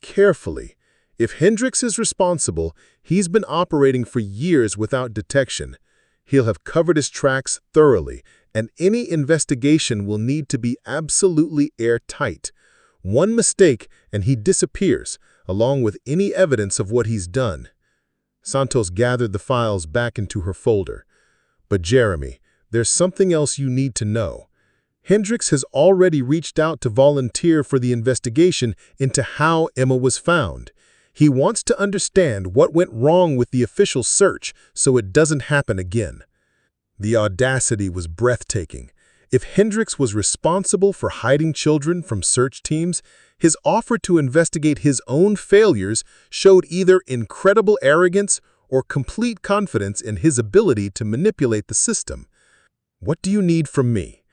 Carefully. If Hendricks is responsible, he's been operating for years without detection. He'll have covered his tracks thoroughly, and any investigation will need to be absolutely airtight. One mistake and he disappears, along with any evidence of what he's done. Santos gathered the files back into her folder. But Jeremy, there's something else you need to know. Hendricks has already reached out to volunteer for the investigation into how Emma was found. He wants to understand what went wrong with the official search so it doesn't happen again. The audacity was breathtaking. If Hendricks was responsible for hiding children from search teams, his offer to investigate his own failures showed either incredible arrogance or complete confidence in his ability to manipulate the system. What do you need from me?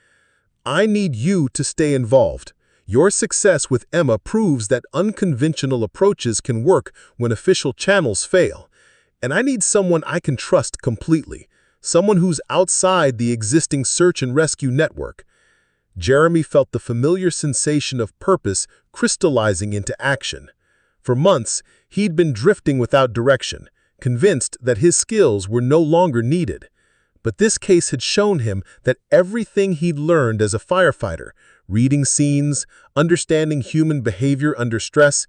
I need you to stay involved. Your success with Emma proves that unconventional approaches can work when official channels fail. And I need someone I can trust completely. Someone who's outside the existing search and rescue network. Jeremy felt the familiar sensation of purpose crystallizing into action. For months, he'd been drifting without direction, convinced that his skills were no longer needed. But this case had shown him that everything he'd learned as a firefighter, reading scenes, understanding human behavior under stress,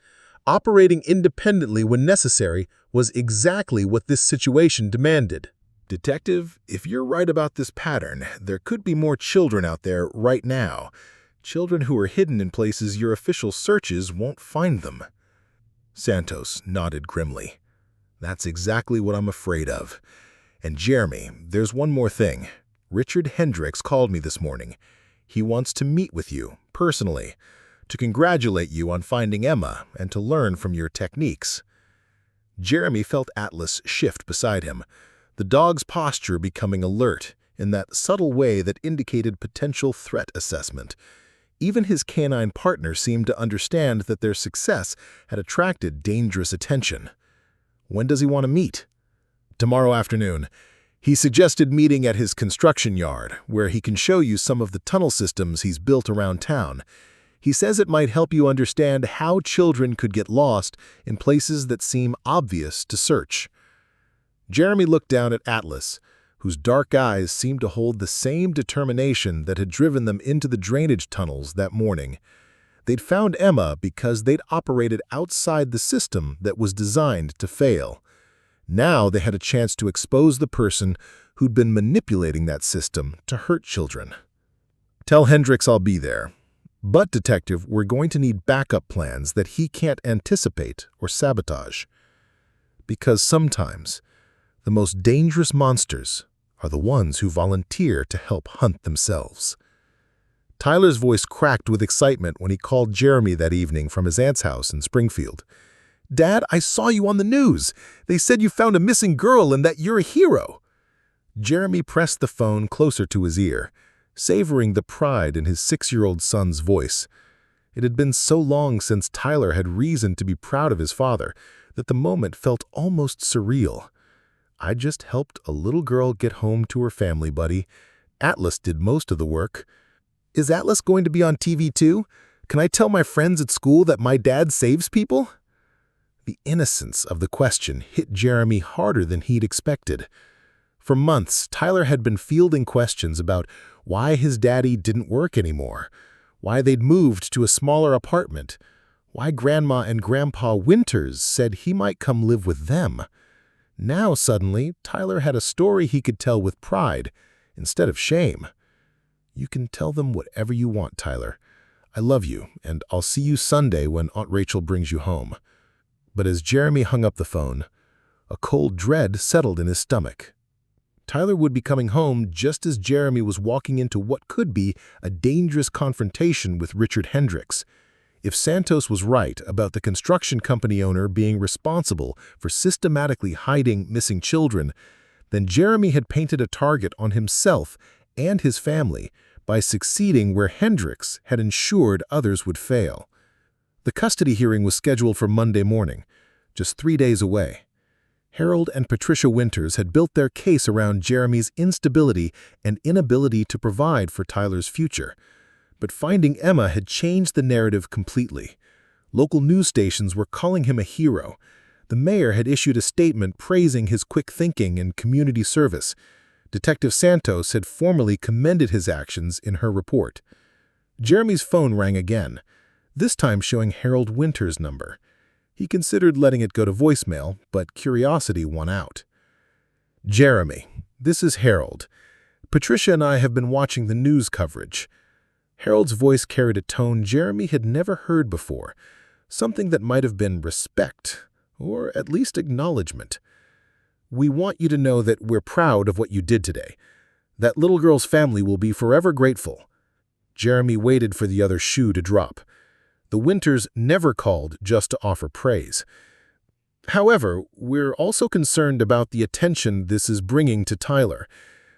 operating independently when necessary, was exactly what this situation demanded. Detective, if you're right about this pattern, there could be more children out there right now. Children who are hidden in places your official searches won't find them. Santos nodded grimly. That's exactly what I'm afraid of. And Jeremy, there's one more thing. Richard Hendricks called me this morning. He wants to meet with you, personally, to congratulate you on finding Emma and to learn from your techniques." Jeremy felt Atlas shift beside him, the dog's posture becoming alert in that subtle way that indicated potential threat assessment. Even his canine partner seemed to understand that their success had attracted dangerous attention. "When does he want to meet?" "Tomorrow afternoon. He suggested meeting at his construction yard, where he can show you some of the tunnel systems he's built around town. He says it might help you understand how children could get lost in places that seem obvious to search." Jeremy looked down at Atlas, whose dark eyes seemed to hold the same determination that had driven them into the drainage tunnels that morning. They'd found Emma because they'd operated outside the system that was designed to fail. Now they had a chance to expose the person who'd been manipulating that system to hurt children. "Tell Hendricks I'll be there. But, Detective, we're going to need backup plans that he can't anticipate or sabotage. Because sometimes, the most dangerous monsters are the ones who volunteer to help hunt themselves." Tyler's voice cracked with excitement when he called Jeremy that evening from his aunt's house in Springfield. "Dad, I saw you on the news. They said you found a missing girl and that you're a hero." Jeremy pressed the phone closer to his ear, savoring the pride in his 6-year-old son's voice. It had been so long since Tyler had reason to be proud of his father that the moment felt almost surreal. "I just helped a little girl get home to her family, buddy. Atlas did most of the work." "Is Atlas going to be on TV too? Can I tell my friends at school that my dad saves people?" The innocence of the question hit Jeremy harder than he'd expected. For months, Tyler had been fielding questions about why his daddy didn't work anymore, why they'd moved to a smaller apartment, why Grandma and Grandpa Winters said he might come live with them. Now, suddenly, Tyler had a story he could tell with pride instead of shame. "You can tell them whatever you want, Tyler. I love you, and I'll see you Sunday when Aunt Rachel brings you home." But as Jeremy hung up the phone, a cold dread settled in his stomach. Tyler would be coming home just as Jeremy was walking into what could be a dangerous confrontation with Richard Hendricks. If Santos was right about the construction company owner being responsible for systematically hiding missing children, then Jeremy had painted a target on himself and his family by succeeding where Hendricks had ensured others would fail. The custody hearing was scheduled for Monday morning, just 3 days away. Harold and Patricia Winters had built their case around Jeremy's instability and inability to provide for Tyler's future. But finding Emma had changed the narrative completely. Local news stations were calling him a hero. The mayor had issued a statement praising his quick thinking and community service. Detective Santos had formally commended his actions in her report. Jeremy's phone rang again, this time showing Harold Winters' number. He considered letting it go to voicemail, but curiosity won out. "Jeremy, this is Harold. Patricia and I have been watching the news coverage." Harold's voice carried a tone Jeremy had never heard before, something that might have been respect, or at least acknowledgement. "We want you to know that we're proud of what you did today. That little girl's family will be forever grateful." Jeremy waited for the other shoe to drop. The Winters never called just to offer praise. "However, we're also concerned about the attention this is bringing to Tyler.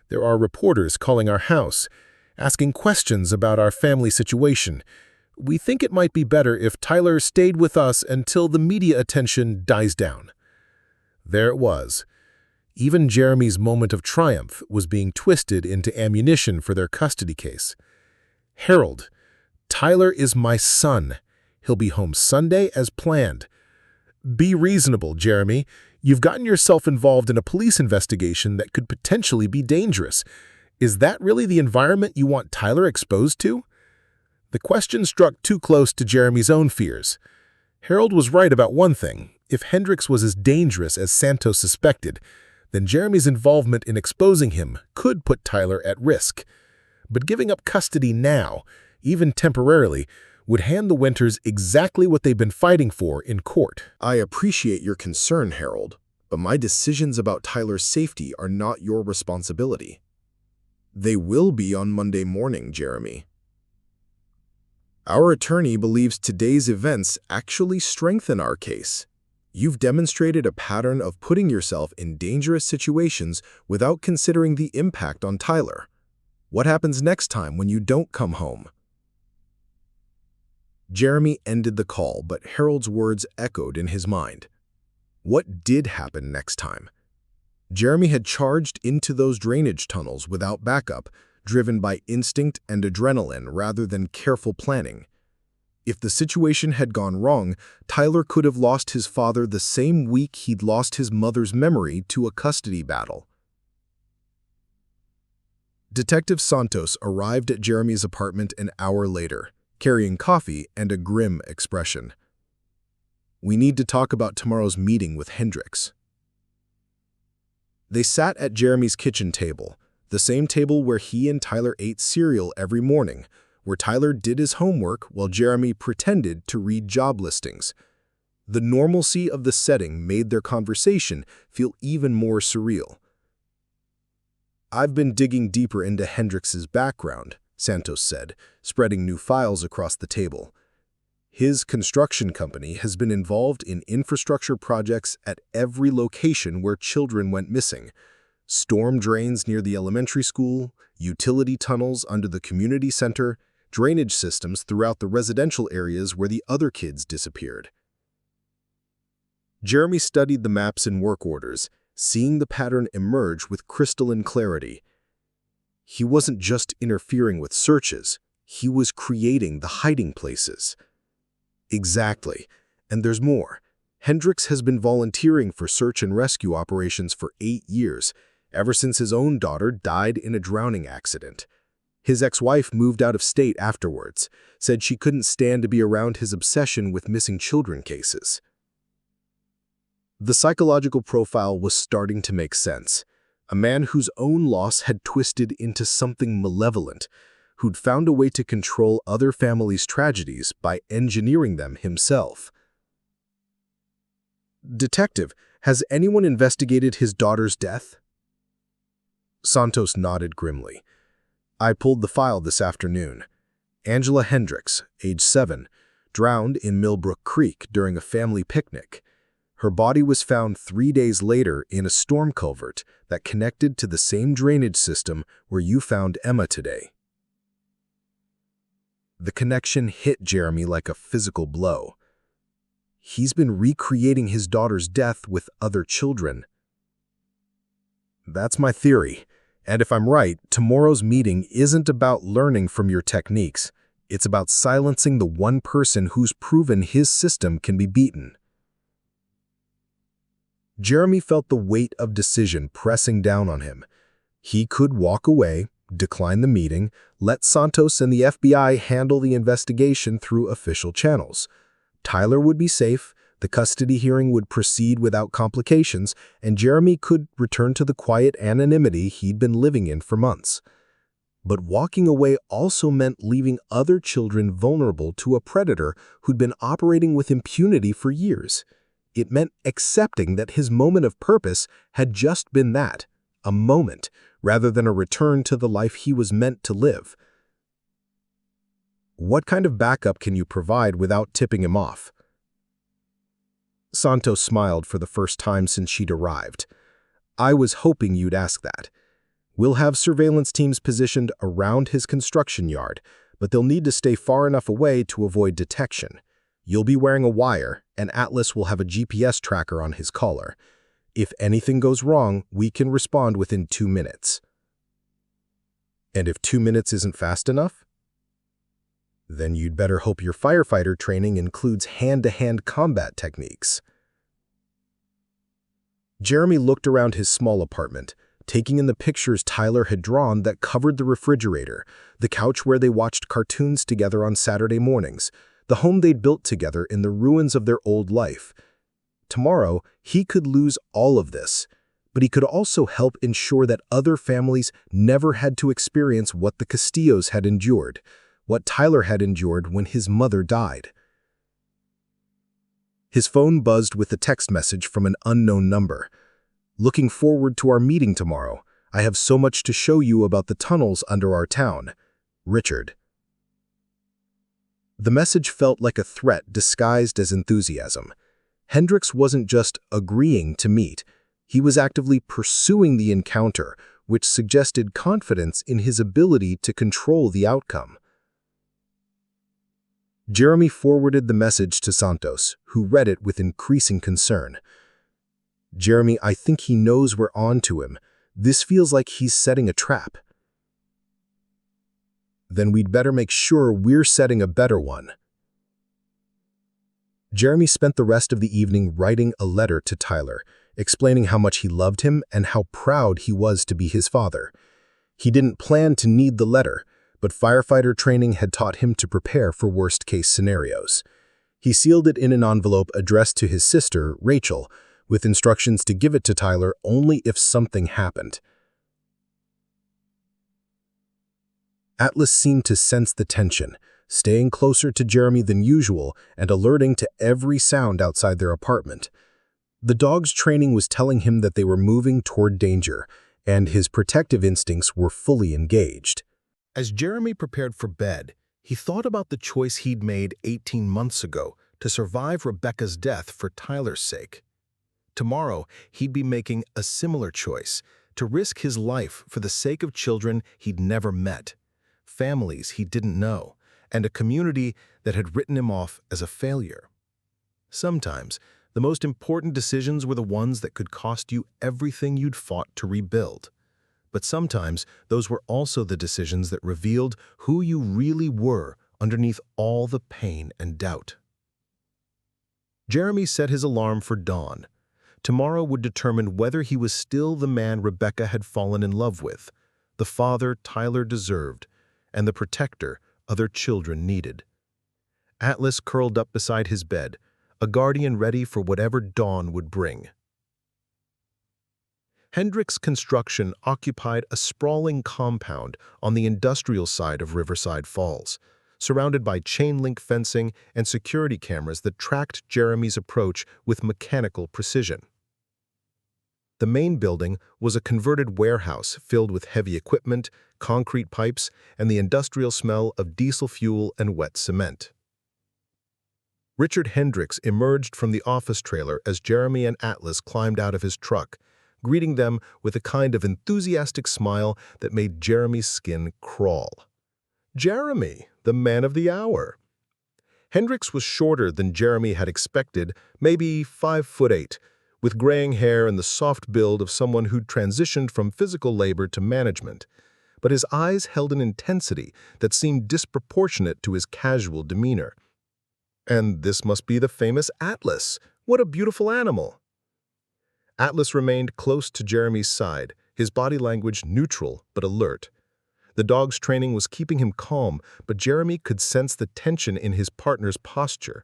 There are reporters calling our house, asking questions about our family situation. We think it might be better if Tyler stayed with us until the media attention dies down." There it was. Even Jeremy's moment of triumph was being twisted into ammunition for their custody case. "Harold, Tyler is my son. He'll be home Sunday as planned." "Be reasonable, Jeremy. You've gotten yourself involved in a police investigation that could potentially be dangerous. Is that really the environment you want Tyler exposed to?" The question struck too close to Jeremy's own fears. Harold was right about one thing. If Hendricks was as dangerous as Santos suspected, then Jeremy's involvement in exposing him could put Tyler at risk. But giving up custody now, even temporarily, would hand the Winters exactly what they've been fighting for in court. "I appreciate your concern, Harold, but my decisions about Tyler's safety are not your responsibility." "They will be on Monday morning, Jeremy. Our attorney believes today's events actually strengthen our case. You've demonstrated a pattern of putting yourself in dangerous situations without considering the impact on Tyler. What happens next time when you don't come home? Jeremy ended the call, but Harold's words echoed in his mind. What did happen next time? Jeremy had charged into those drainage tunnels without backup, driven by instinct and adrenaline rather than careful planning. If the situation had gone wrong, Tyler could have lost his father the same week he'd lost his mother's memory to a custody battle. Detective Santos arrived at Jeremy's apartment an hour later, carrying coffee and a grim expression. "We need to talk about tomorrow's meeting with Hendricks." They sat at Jeremy's kitchen table, the same table where he and Tyler ate cereal every morning, where Tyler did his homework while Jeremy pretended to read job listings. The normalcy of the setting made their conversation feel even more surreal. "I've been digging deeper into Hendricks's background," Santos said, spreading new files across the table. "His construction company has been involved in infrastructure projects at every location where children went missing. Storm drains near the elementary school, utility tunnels under the community center, drainage systems throughout the residential areas where the other kids disappeared." Jeremy studied the maps and work orders, seeing the pattern emerge with crystalline clarity. He wasn't just interfering with searches, he was creating the hiding places. Exactly, and there's more. Hendricks has been volunteering for search and rescue operations for 8 years, ever since his own daughter died in a drowning accident. His ex-wife moved out of state afterwards, said she couldn't stand to be around his obsession with missing children cases. The psychological profile was starting to make sense. A man whose own loss had twisted into something malevolent, who'd found a way to control other families' tragedies by engineering them himself. "Detective, has anyone investigated his daughter's death?" Santos nodded grimly. "I pulled the file this afternoon. Angela Hendricks, age 7, drowned in Millbrook Creek during a family picnic. Her body was found 3 days later in a storm culvert that connected to the same drainage system where you found Emma today." The connection hit Jeremy like a physical blow. He's been recreating his daughter's death with other children. "That's my theory. And if I'm right, tomorrow's meeting isn't about learning from your techniques. It's about silencing the one person who's proven his system can be beaten." Jeremy felt the weight of decision pressing down on him. He could walk away, decline the meeting, let Santos and the FBI handle the investigation through official channels. Tyler would be safe, the custody hearing would proceed without complications, and Jeremy could return to the quiet anonymity he'd been living in for months. But walking away also meant leaving other children vulnerable to a predator who'd been operating with impunity for years. It meant accepting that his moment of purpose had just been that, a moment, rather than a return to the life he was meant to live. "What kind of backup can you provide without tipping him off?" Santos smiled for the first time since she'd arrived. "I was hoping you'd ask that. We'll have surveillance teams positioned around his construction yard, but they'll need to stay far enough away to avoid detection. You'll be wearing a wire, and Atlas will have a GPS tracker on his collar. If anything goes wrong, we can respond within 2 minutes. And if 2 minutes isn't fast enough? Then you'd better hope your firefighter training includes hand-to-hand combat techniques." Jeremy looked around his small apartment, taking in the pictures Tyler had drawn that covered the refrigerator, the couch where they watched cartoons together on Saturday mornings, the home they'd built together in the ruins of their old life. Tomorrow, he could lose all of this, but he could also help ensure that other families never had to experience what the Castillos had endured, what Tyler had endured when his mother died. His phone buzzed with a text message from an unknown number. "Looking forward to our meeting tomorrow. I have so much to show you about the tunnels under our town. Richard." The message felt like a threat disguised as enthusiasm. Hendricks wasn't just agreeing to meet, he was actively pursuing the encounter, which suggested confidence in his ability to control the outcome. Jeremy forwarded the message to Santos, who read it with increasing concern. "Jeremy, I think he knows we're on to him. This feels like he's setting a trap." "Then we'd better make sure we're setting a better one." Jeremy spent the rest of the evening writing a letter to Tyler, explaining how much he loved him and how proud he was to be his father. He didn't plan to need the letter, but firefighter training had taught him to prepare for worst-case scenarios. He sealed it in an envelope addressed to his sister, Rachel, with instructions to give it to Tyler only if something happened. Atlas seemed to sense the tension, staying closer to Jeremy than usual and alerting to every sound outside their apartment. The dog's training was telling him that they were moving toward danger, and his protective instincts were fully engaged. As Jeremy prepared for bed, he thought about the choice he'd made 18 months ago to survive Rebecca's death for Tyler's sake. Tomorrow, he'd be making a similar choice, to risk his life for the sake of children he'd never met, families he didn't know, and a community that had written him off as a failure. Sometimes, the most important decisions were the ones that could cost you everything you'd fought to rebuild. But sometimes, those were also the decisions that revealed who you really were underneath all the pain and doubt. Jeremy set his alarm for dawn. Tomorrow would determine whether he was still the man Rebecca had fallen in love with, the father Tyler deserved, and the protector other children needed. Atlas curled up beside his bed, a guardian ready for whatever dawn would bring. Hendricks' construction occupied a sprawling compound on the industrial side of Riverside Falls, surrounded by chain-link fencing and security cameras that tracked Jeremy's approach with mechanical precision. The main building was a converted warehouse filled with heavy equipment, concrete pipes, and the industrial smell of diesel fuel and wet cement. Richard Hendricks emerged from the office trailer as Jeremy and Atlas climbed out of his truck, greeting them with a kind of enthusiastic smile that made Jeremy's skin crawl. Jeremy, the man of the hour. Hendricks was shorter than Jeremy had expected, maybe 5'8", with graying hair and the soft build of someone who'd transitioned from physical labor to management. But his eyes held an intensity that seemed disproportionate to his casual demeanor. "And this must be the famous Atlas. What a beautiful animal." Atlas remained close to Jeremy's side, his body language neutral but alert. The dog's training was keeping him calm, but Jeremy could sense the tension in his partner's posture.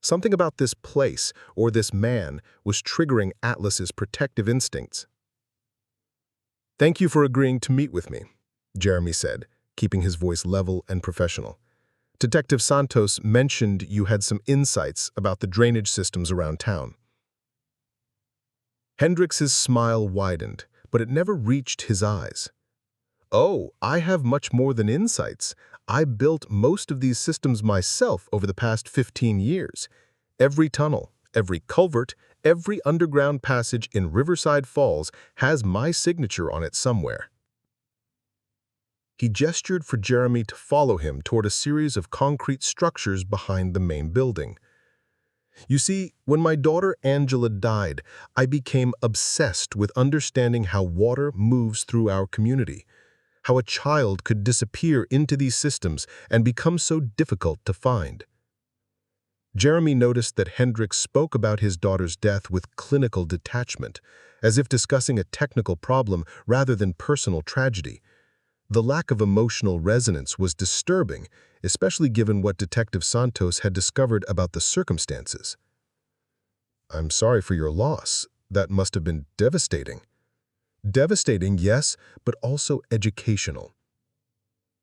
Something about this place, or this man, was triggering Atlas's protective instincts. "Thank you for agreeing to meet with me," Jeremy said, keeping his voice level and professional. "Detective Santos mentioned you had some insights about the drainage systems around town." Hendricks' smile widened, but it never reached his eyes. "Oh, I have much more than insights. I built most of these systems myself over the past 15 years. Every tunnel, every culvert, every underground passage in Riverside Falls has my signature on it somewhere." He gestured for Jeremy to follow him toward a series of concrete structures behind the main building. "You see, when my daughter Angela died, I became obsessed with understanding how water moves through our community, how a child could disappear into these systems and become so difficult to find." Jeremy noticed that Hendricks spoke about his daughter's death with clinical detachment, as if discussing a technical problem rather than personal tragedy. The lack of emotional resonance was disturbing, especially given what Detective Santos had discovered about the circumstances. "I'm sorry for your loss. That must have been devastating." "Devastating, yes, but also educational."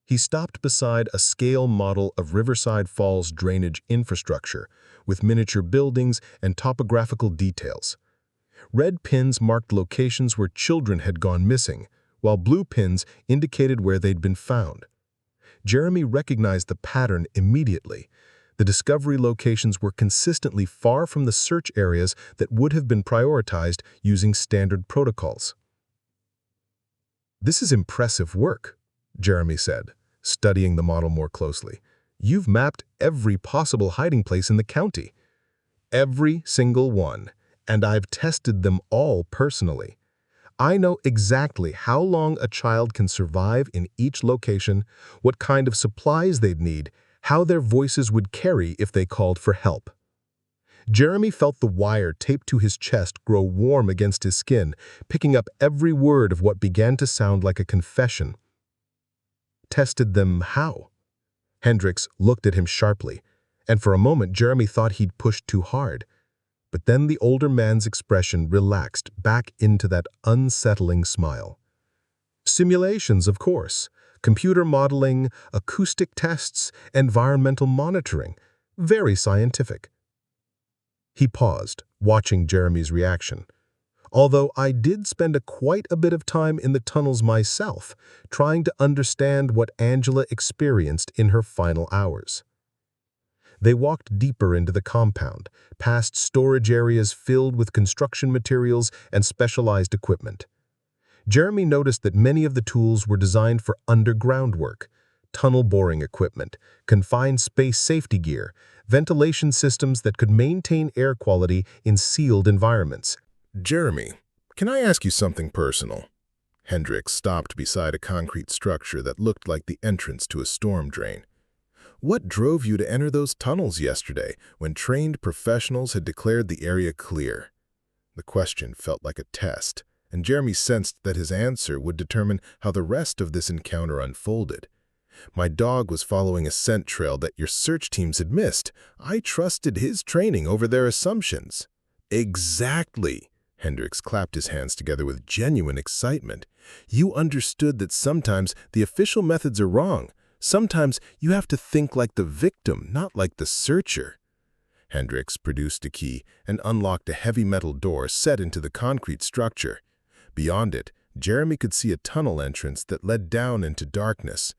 He stopped beside a scale model of Riverside Falls drainage infrastructure, with miniature buildings and topographical details. Red pins marked locations where children had gone missing, while blue pins indicated where they'd been found. Jeremy recognized the pattern immediately. The discovery locations were consistently far from the search areas that would have been prioritized using standard protocols. "This is impressive work," Jeremy said, studying the model more closely. "You've mapped every possible hiding place in the county." "Every single one, and I've tested them all personally. I know exactly how long a child can survive in each location, what kind of supplies they'd need, how their voices would carry if they called for help." Jeremy felt the wire taped to his chest grow warm against his skin, picking up every word of what began to sound like a confession. "Tested them how?" Hendricks looked at him sharply, and for a moment Jeremy thought he'd pushed too hard. But then the older man's expression relaxed back into that unsettling smile. "Simulations, of course. Computer modeling, acoustic tests, environmental monitoring. Very scientific." He paused, watching Jeremy's reaction. "Although I did spend quite a bit of time in the tunnels myself, trying to understand what Angela experienced in her final hours." They walked deeper into the compound, past storage areas filled with construction materials and specialized equipment. Jeremy noticed that many of the tools were designed for underground work: tunnel boring equipment, confined space safety gear, ventilation systems that could maintain air quality in sealed environments. "Jeremy, can I ask you something personal?" Hendricks stopped beside a concrete structure that looked like the entrance to a storm drain. "What drove you to enter those tunnels yesterday when trained professionals had declared the area clear?" The question felt like a test, and Jeremy sensed that his answer would determine how the rest of this encounter unfolded. "My dog was following a scent trail that your search teams had missed. I trusted his training over their assumptions." "Exactly!" Hendricks clapped his hands together with genuine excitement. "You understood that sometimes the official methods are wrong. Sometimes you have to think like the victim, not like the searcher." Hendricks produced a key and unlocked a heavy metal door set into the concrete structure. Beyond it, Jeremy could see a tunnel entrance that led down into darkness.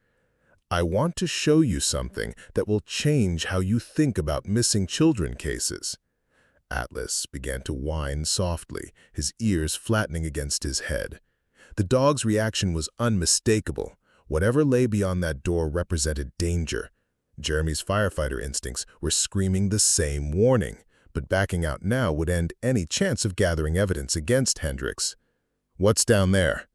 "I want to show you something that will change how you think about missing children cases." Atlas began to whine softly, his ears flattening against his head. The dog's reaction was unmistakable. Whatever lay beyond that door represented danger. Jeremy's firefighter instincts were screaming the same warning, but backing out now would end any chance of gathering evidence against Hendricks. "What's down there?"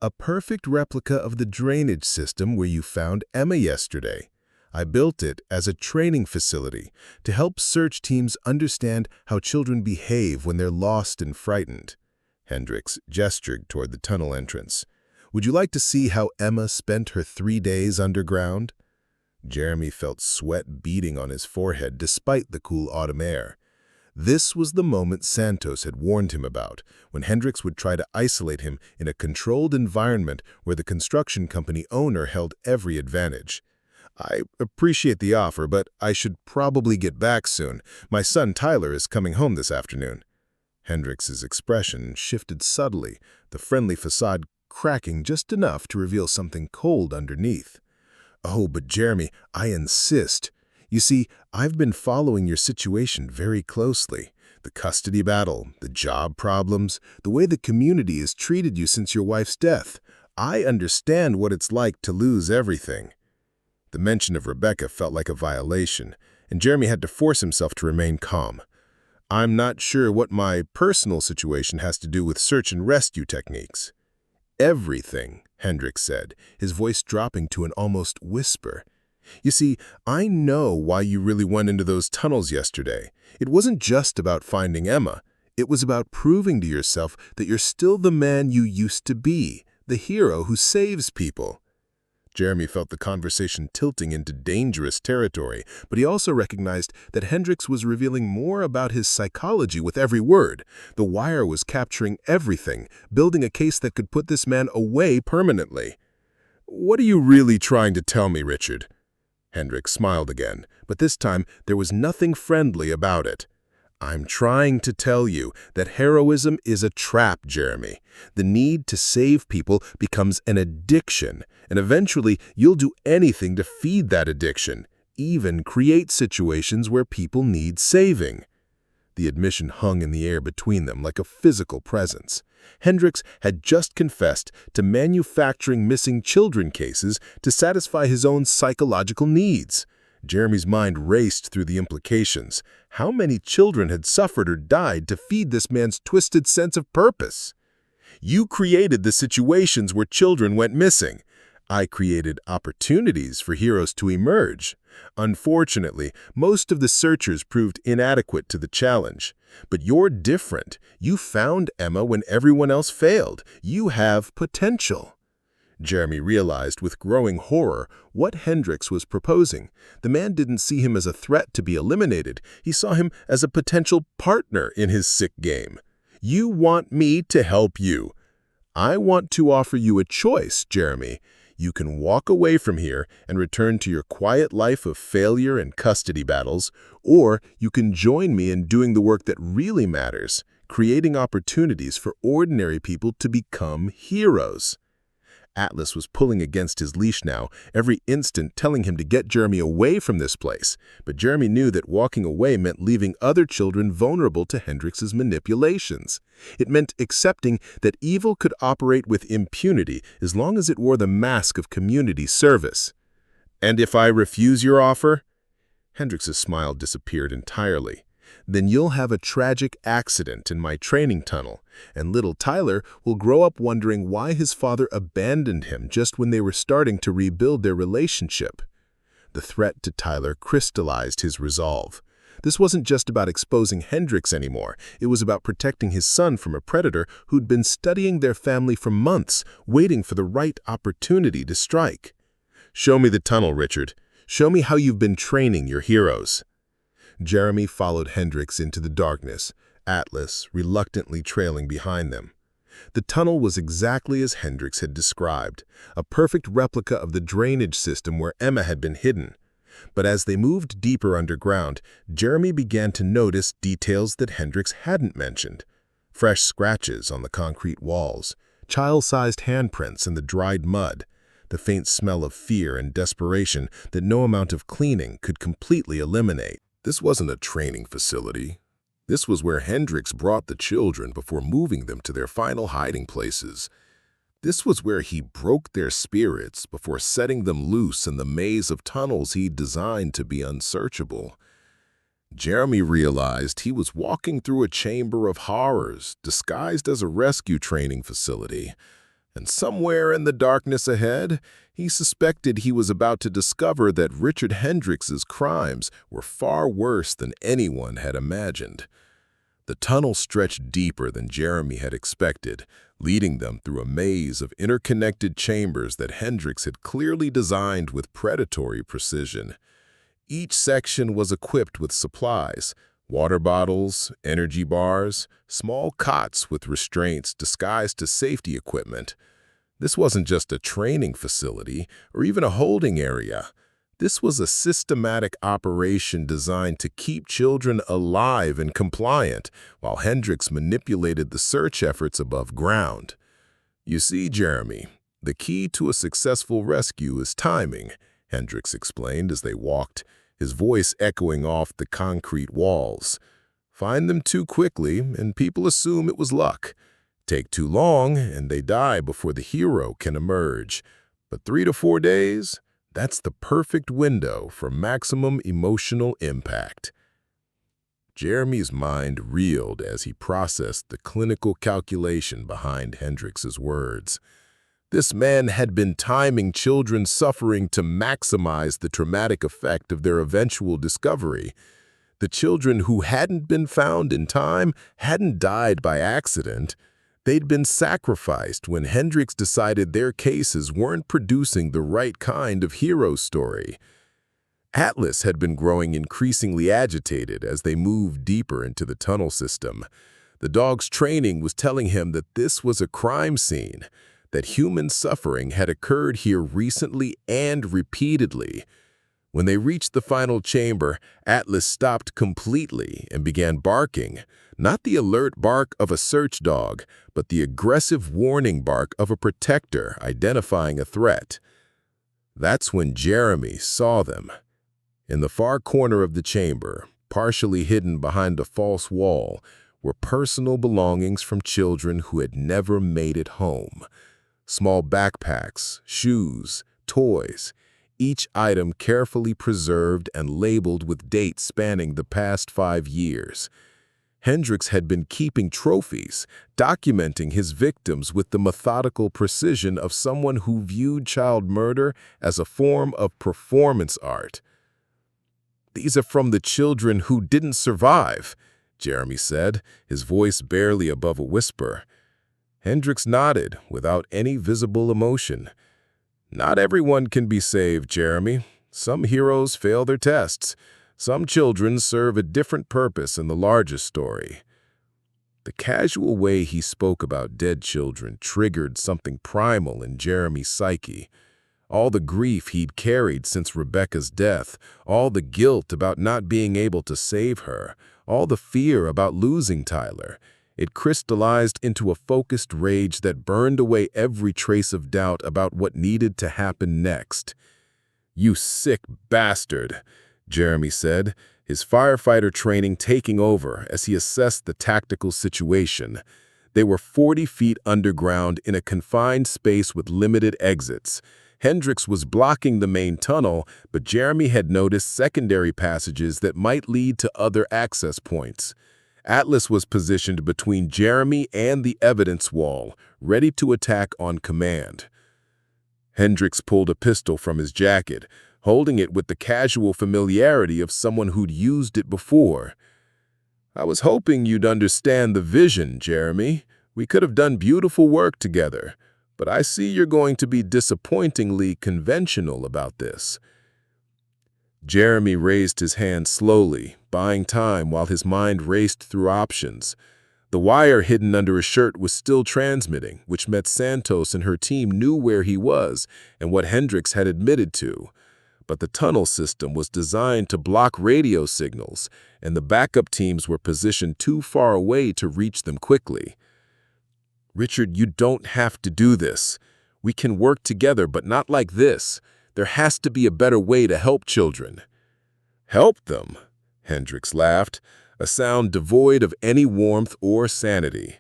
"A perfect replica of the drainage system where you found Emma yesterday. I built it as a training facility to help search teams understand how children behave when they're lost and frightened." Hendricks gestured toward the tunnel entrance. "Would you like to see how Emma spent her 3 days underground?" Jeremy felt sweat beading on his forehead despite the cool autumn air. This was the moment Santos had warned him about, when Hendricks would try to isolate him in a controlled environment where the construction company owner held every advantage. "I appreciate the offer, but I should probably get back soon. My son Tyler is coming home this afternoon." Hendricks's expression shifted subtly, the friendly facade cracking just enough to reveal something cold underneath. "Oh, but Jeremy, I insist. You see, I've been following your situation very closely. The custody battle, the job problems, the way the community has treated you since your wife's death. I understand what it's like to lose everything." The mention of Rebecca felt like a violation, and Jeremy had to force himself to remain calm. "I'm not sure what my personal situation has to do with search and rescue techniques." "Everything," Hendricks said, his voice dropping to an almost whisper. "You see, I know why you really went into those tunnels yesterday. It wasn't just about finding Emma. It was about proving to yourself that you're still the man you used to be, the hero who saves people." Jeremy felt the conversation tilting into dangerous territory, but he also recognized that Hendricks was revealing more about his psychology with every word. The wire was capturing everything, building a case that could put this man away permanently. "What are you really trying to tell me, Richard?" Hendricks smiled again, but this time there was nothing friendly about it. I'm trying to tell you that heroism is a trap, Jeremy. The need to save people becomes an addiction, and eventually you'll do anything to feed that addiction, even create situations where people need saving. The admission hung in the air between them like a physical presence. Hendricks had just confessed to manufacturing missing children cases to satisfy his own psychological needs. Jeremy's mind raced through the implications. How many children had suffered or died to feed this man's twisted sense of purpose? You created the situations where children went missing. I created opportunities for heroes to emerge. Unfortunately, most of the searchers proved inadequate to the challenge. But you're different. You found Emma when everyone else failed. You have potential. Jeremy realized with growing horror what Hendricks was proposing. The man didn't see him as a threat to be eliminated. He saw him as a potential partner in his sick game. You want me to help you. I want to offer you a choice, Jeremy. You can walk away from here and return to your quiet life of failure and custody battles, or you can join me in doing the work that really matters, creating opportunities for ordinary people to become heroes. Atlas was pulling against his leash now, every instant telling him to get Jeremy away from this place. But Jeremy knew that walking away meant leaving other children vulnerable to Hendricks's manipulations. It meant accepting that evil could operate with impunity as long as it wore the mask of community service. And if I refuse your offer? Hendricks's smile disappeared entirely. Then you'll have a tragic accident in my training tunnel, and little Tyler will grow up wondering why his father abandoned him just when they were starting to rebuild their relationship. The threat to Tyler crystallized his resolve. This wasn't just about exposing Hendricks anymore. It was about protecting his son from a predator who'd been studying their family for months, waiting for the right opportunity to strike. Show me the tunnel, Richard. Show me how you've been training your heroes. Jeremy followed Hendricks into the darkness, Atlas reluctantly trailing behind them. The tunnel was exactly as Hendricks had described, a perfect replica of the drainage system where Emma had been hidden. But as they moved deeper underground, Jeremy began to notice details that Hendricks hadn't mentioned. Fresh scratches on the concrete walls, child-sized handprints in the dried mud, the faint smell of fear and desperation that no amount of cleaning could completely eliminate. This wasn't a training facility. This was where Hendricks brought the children before moving them to their final hiding places. This was where he broke their spirits before setting them loose in the maze of tunnels he'd designed to be unsearchable. Jeremy realized he was walking through a chamber of horrors disguised as a rescue training facility. And somewhere in the darkness ahead, he suspected he was about to discover that Richard Hendricks's crimes were far worse than anyone had imagined. The tunnel stretched deeper than Jeremy had expected, leading them through a maze of interconnected chambers that Hendricks had clearly designed with predatory precision. Each section was equipped with supplies, water bottles, energy bars, small cots with restraints disguised as safety equipment. This wasn't just a training facility or even a holding area. This was a systematic operation designed to keep children alive and compliant, while Hendricks manipulated the search efforts above ground. You see, Jeremy, the key to a successful rescue is timing, Hendricks explained as they walked, his voice echoing off the concrete walls. Find them too quickly, and people assume it was luck. Take too long, and they die before the hero can emerge. But 3 to 4 days? That's the perfect window for maximum emotional impact. Jeremy's mind reeled as he processed the clinical calculation behind Hendricks's words. This man had been timing children's suffering to maximize the traumatic effect of their eventual discovery. The children who hadn't been found in time hadn't died by accident. They'd been sacrificed when Hendricks decided their cases weren't producing the right kind of hero story. Atlas had been growing increasingly agitated as they moved deeper into the tunnel system. The dog's training was telling him that this was a crime scene, that human suffering had occurred here recently and repeatedly. When they reached the final chamber, Atlas stopped completely and began barking, not the alert bark of a search dog, but the aggressive warning bark of a protector identifying a threat. That's when Jeremy saw them. In the far corner of the chamber, partially hidden behind a false wall, were personal belongings from children who had never made it home. Small backpacks, shoes, toys, each item carefully preserved and labeled with dates spanning the past 5 years. Hendricks had been keeping trophies, documenting his victims with the methodical precision of someone who viewed child murder as a form of performance art. "These are from the children who didn't survive," Jeremy said, his voice barely above a whisper. Hendricks nodded without any visible emotion. "Not everyone can be saved, Jeremy. Some heroes fail their tests. Some children serve a different purpose in the larger story." The casual way he spoke about dead children triggered something primal in Jeremy's psyche. All the grief he'd carried since Rebecca's death, all the guilt about not being able to save her, all the fear about losing Tyler. It crystallized into a focused rage that burned away every trace of doubt about what needed to happen next. "You sick bastard," Jeremy said, his firefighter training taking over as he assessed the tactical situation. They were 40 feet underground in a confined space with limited exits. Hendricks was blocking the main tunnel, but Jeremy had noticed secondary passages that might lead to other access points. Atlas was positioned between Jeremy and the evidence wall, ready to attack on command. Hendricks pulled a pistol from his jacket, holding it with the casual familiarity of someone who'd used it before. "I was hoping you'd understand the vision, Jeremy. We could have done beautiful work together, but I see you're going to be disappointingly conventional about this." Jeremy raised his hand slowly, buying time while his mind raced through options. The wire hidden under his shirt was still transmitting, which meant Santos and her team knew where he was and what Hendricks had admitted to. But the tunnel system was designed to block radio signals, and the backup teams were positioned too far away to reach them quickly. "Richard, you don't have to do this. We can work together, but not like this. There has to be a better way to help children." "Help them?" Hendricks laughed, a sound devoid of any warmth or sanity.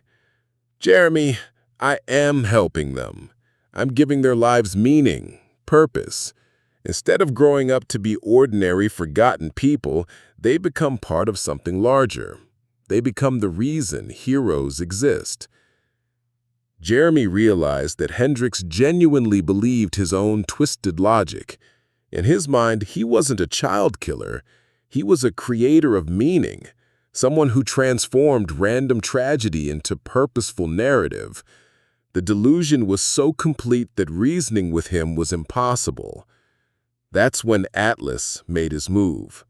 "Jeremy, I am helping them. I'm giving their lives meaning, purpose. Instead of growing up to be ordinary, forgotten people, they become part of something larger. They become the reason heroes exist." Jeremy realized that Hendricks genuinely believed his own twisted logic. In his mind, he wasn't a child killer. He was a creator of meaning, someone who transformed random tragedy into purposeful narrative. The delusion was so complete that reasoning with him was impossible. That's when Atlas made his move.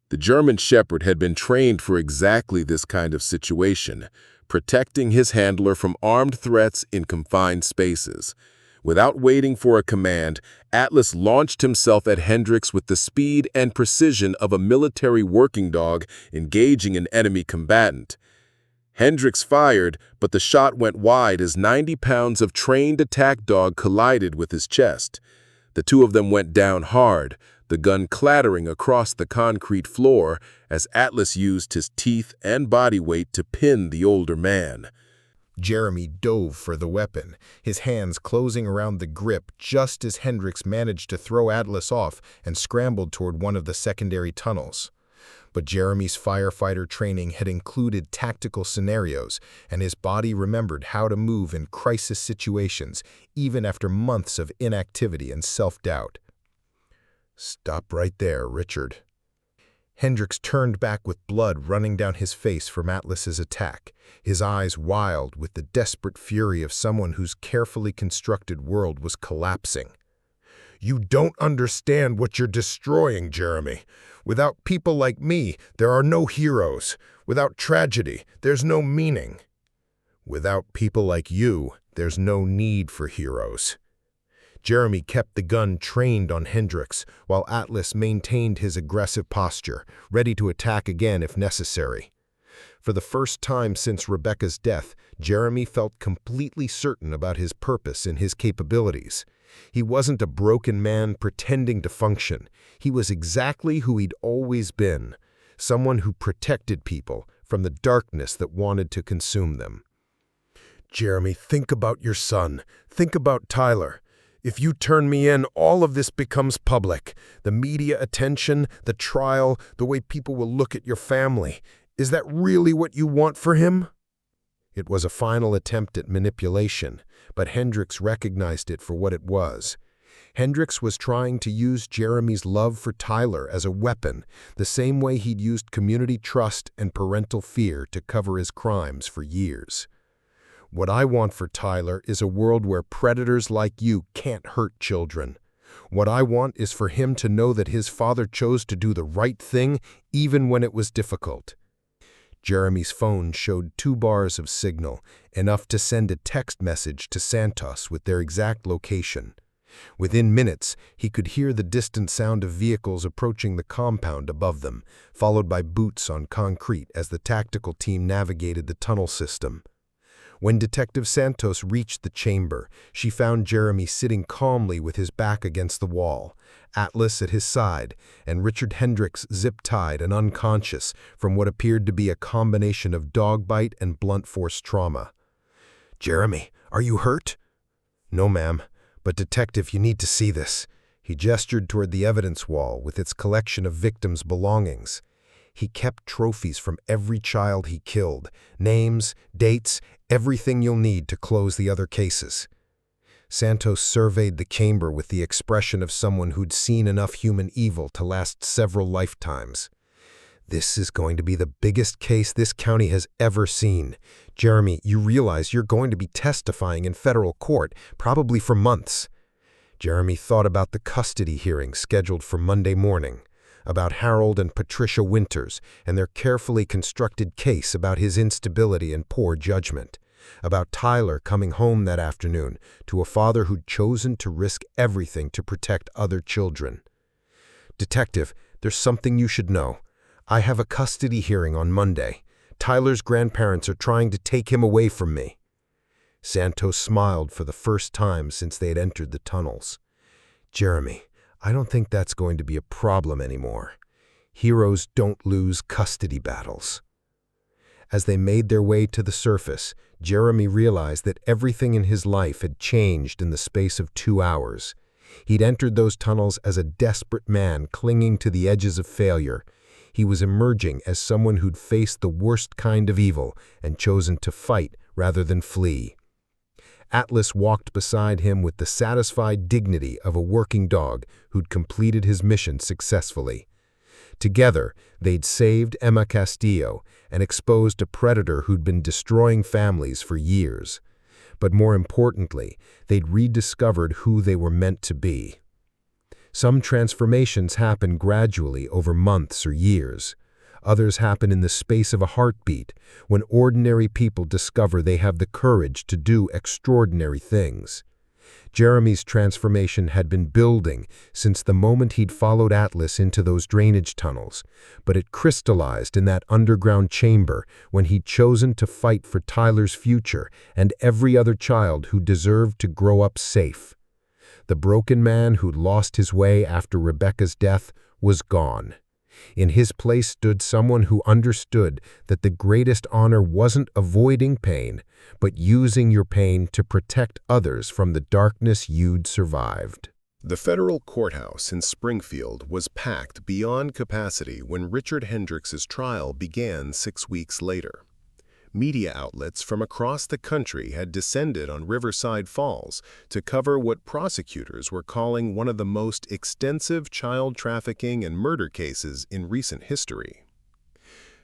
The German Shepherd had been trained for exactly this kind of situation, protecting his handler from armed threats in confined spaces. Without waiting for a command, Atlas launched himself at Hendricks with the speed and precision of a military working dog engaging an enemy combatant. Hendricks fired, but the shot went wide as 90 pounds of trained attack dog collided with his chest. The two of them went down hard, the gun clattering across the concrete floor as Atlas used his teeth and body weight to pin the older man. Jeremy dove for the weapon, his hands closing around the grip just as Hendricks managed to throw Atlas off and scrambled toward one of the secondary tunnels. But Jeremy's firefighter training had included tactical scenarios, and his body remembered how to move in crisis situations, even after months of inactivity and self-doubt. "Stop right there, Richard." Hendricks turned back with blood running down his face from Atlas's attack, his eyes wild with the desperate fury of someone whose carefully constructed world was collapsing. "You don't understand what you're destroying, Jeremy. Without people like me, there are no heroes. Without tragedy, there's no meaning. Without people like you, there's no need for heroes." Jeremy kept the gun trained on Hendricks, while Atlas maintained his aggressive posture, ready to attack again if necessary. For the first time since Rebecca's death, Jeremy felt completely certain about his purpose and his capabilities. He wasn't a broken man pretending to function. He was exactly who he'd always been, someone who protected people from the darkness that wanted to consume them. Jeremy, think about your son. Think about Tyler. If you turn me in, all of this becomes public. The media attention, the trial, the way people will look at your family. Is that really what you want for him? It was a final attempt at manipulation, but Hendricks recognized it for what it was. Hendricks was trying to use Jeremy's love for Tyler as a weapon, the same way he'd used community trust and parental fear to cover his crimes for years. What I want for Tyler is a world where predators like you can't hurt children. What I want is for him to know that his father chose to do the right thing even when it was difficult. Jeremy's phone showed 2 bars of signal, enough to send a text message to Santos with their exact location. Within minutes, he could hear the distant sound of vehicles approaching the compound above them, followed by boots on concrete as the tactical team navigated the tunnel system. When Detective Santos reached the chamber, she found Jeremy sitting calmly with his back against the wall, Atlas at his side, and Richard Hendricks zip-tied and unconscious from what appeared to be a combination of dog bite and blunt force trauma. "Jeremy, are you hurt?" "No, ma'am, but Detective, you need to see this." He gestured toward the evidence wall with its collection of victims' belongings. He kept trophies from every child he killed, names, dates, everything you'll need to close the other cases. Santos surveyed the chamber with the expression of someone who'd seen enough human evil to last several lifetimes. "This is going to be the biggest case this county has ever seen. Jeremy, you realize you're going to be testifying in federal court, probably for months." Jeremy thought about the custody hearing scheduled for Monday morning, about Harold and Patricia Winters and their carefully constructed case about his instability and poor judgment, about Tyler coming home that afternoon to a father who'd chosen to risk everything to protect other children. "Detective, there's something you should know. I have a custody hearing on Monday. Tyler's grandparents are trying to take him away from me." Santos smiled for the first time since they had entered the tunnels. "Jeremy, I don't think that's going to be a problem anymore. Heroes don't lose custody battles." As they made their way to the surface, Jeremy realized that everything in his life had changed in the space of 2 hours. He'd entered those tunnels as a desperate man clinging to the edges of failure. He was emerging as someone who'd faced the worst kind of evil and chosen to fight rather than flee. Atlas walked beside him with the satisfied dignity of a working dog who'd completed his mission successfully. Together, they'd saved Emma Castillo and exposed a predator who'd been destroying families for years. But more importantly, they'd rediscovered who they were meant to be. Some transformations happen gradually over months or years. Others happen in the space of a heartbeat, when ordinary people discover they have the courage to do extraordinary things. Jeremy's transformation had been building since the moment he'd followed Atlas into those drainage tunnels, but it crystallized in that underground chamber when he'd chosen to fight for Tyler's future and every other child who deserved to grow up safe. The broken man who'd lost his way after Rebecca's death was gone. In his place stood someone who understood that the greatest honor wasn't avoiding pain, but using your pain to protect others from the darkness you'd survived. The federal courthouse in Springfield was packed beyond capacity when Richard Hendricks's trial began 6 weeks later. Media outlets from across the country had descended on Riverside Falls to cover what prosecutors were calling one of the most extensive child trafficking and murder cases in recent history.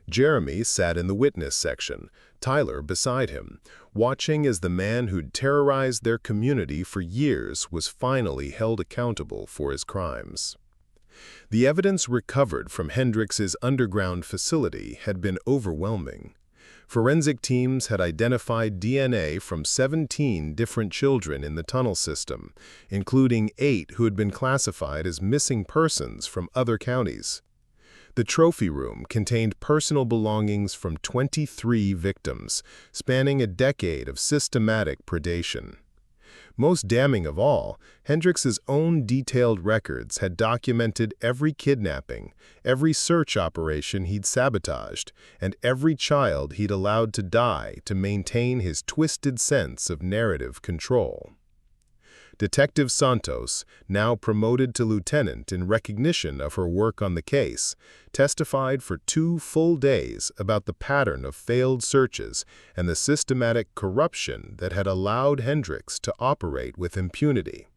Jeremy sat in the witness section, Tyler beside him, watching as the man who'd terrorized their community for years was finally held accountable for his crimes. The evidence recovered from Hendricks's underground facility had been overwhelming. Forensic teams had identified DNA from 17 different children in the tunnel system, including 8 who had been classified as missing persons from other counties. The trophy room contained personal belongings from 23 victims, spanning a decade of systematic predation. Most damning of all, Hendrix's own detailed records had documented every kidnapping, every search operation he'd sabotaged, and every child he'd allowed to die to maintain his twisted sense of narrative control. Detective Santos, now promoted to lieutenant in recognition of her work on the case, testified for 2 full days about the pattern of failed searches and the systematic corruption that had allowed Hendrix to operate with impunity.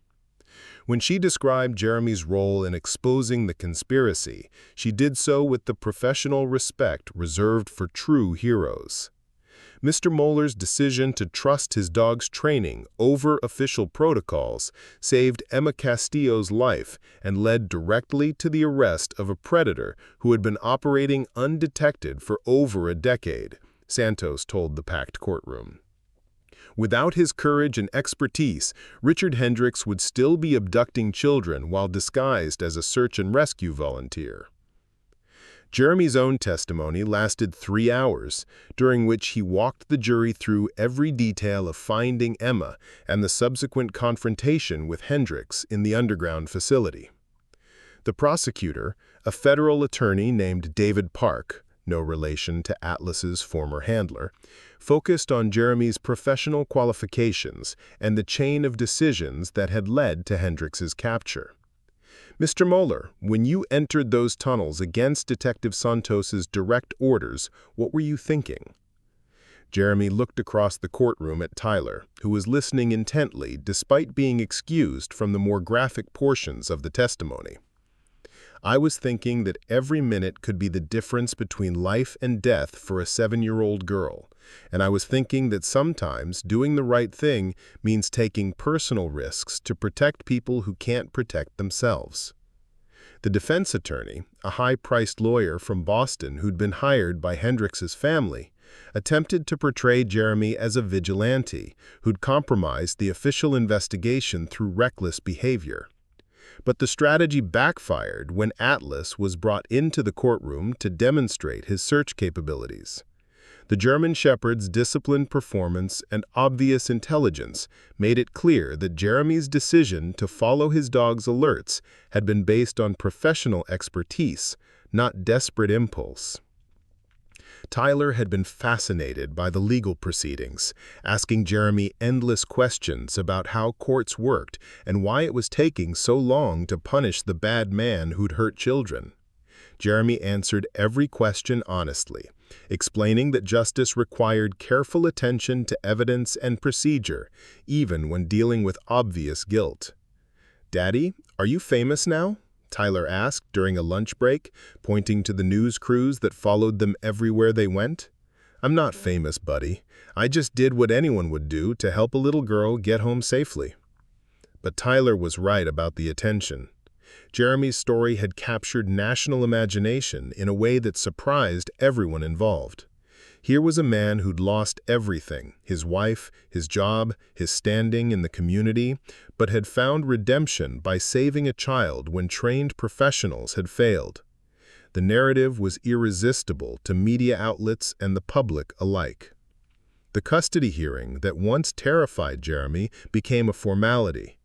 When she described Jeremy's role in exposing the conspiracy, she did so with the professional respect reserved for true heroes. Mr. Moller's decision to trust his dog's training over official protocols saved Emma Castillo's life and led directly to the arrest of a predator who had been operating undetected for over a decade, Santos told the packed courtroom. Without his courage and expertise, Richard Hendrix would still be abducting children while disguised as a search and rescue volunteer. Jeremy's own testimony lasted 3 hours, during which he walked the jury through every detail of finding Emma and the subsequent confrontation with Hendrix in the underground facility. The prosecutor, a federal attorney named David Park, no relation to Atlas's former handler, focused on Jeremy's professional qualifications and the chain of decisions that had led to Hendrix's capture. Mr. Moller, when you entered those tunnels against Detective Santos's direct orders, what were you thinking? Jeremy looked across the courtroom at Tyler, who was listening intently despite being excused from the more graphic portions of the testimony. I was thinking that every minute could be the difference between life and death for a 7-year-old girl, and I was thinking that sometimes doing the right thing means taking personal risks to protect people who can't protect themselves. The defense attorney, a high-priced lawyer from Boston who'd been hired by Hendrix's family, attempted to portray Jeremy as a vigilante who'd compromised the official investigation through reckless behavior. But the strategy backfired when Atlas was brought into the courtroom to demonstrate his search capabilities. The German Shepherd's disciplined performance and obvious intelligence made it clear that Jeremy's decision to follow his dog's alerts had been based on professional expertise, not desperate impulse. Tyler had been fascinated by the legal proceedings, asking Jeremy endless questions about how courts worked and why it was taking so long to punish the bad man who'd hurt children. Jeremy answered every question honestly, explaining that justice required careful attention to evidence and procedure, even when dealing with obvious guilt. "Daddy, are you famous now?" Tyler asked during a lunch break, pointing to the news crews that followed them everywhere they went. "I'm not famous, buddy. I just did what anyone would do to help a little girl get home safely." But Tyler was right about the attention. Jeremy's story had captured national imagination in a way that surprised everyone involved. Here was a man who'd lost everything, his wife, his job, his standing in the community, but had found redemption by saving a child when trained professionals had failed. The narrative was irresistible to media outlets and the public alike. The custody hearing that once terrified Jeremy became a formality.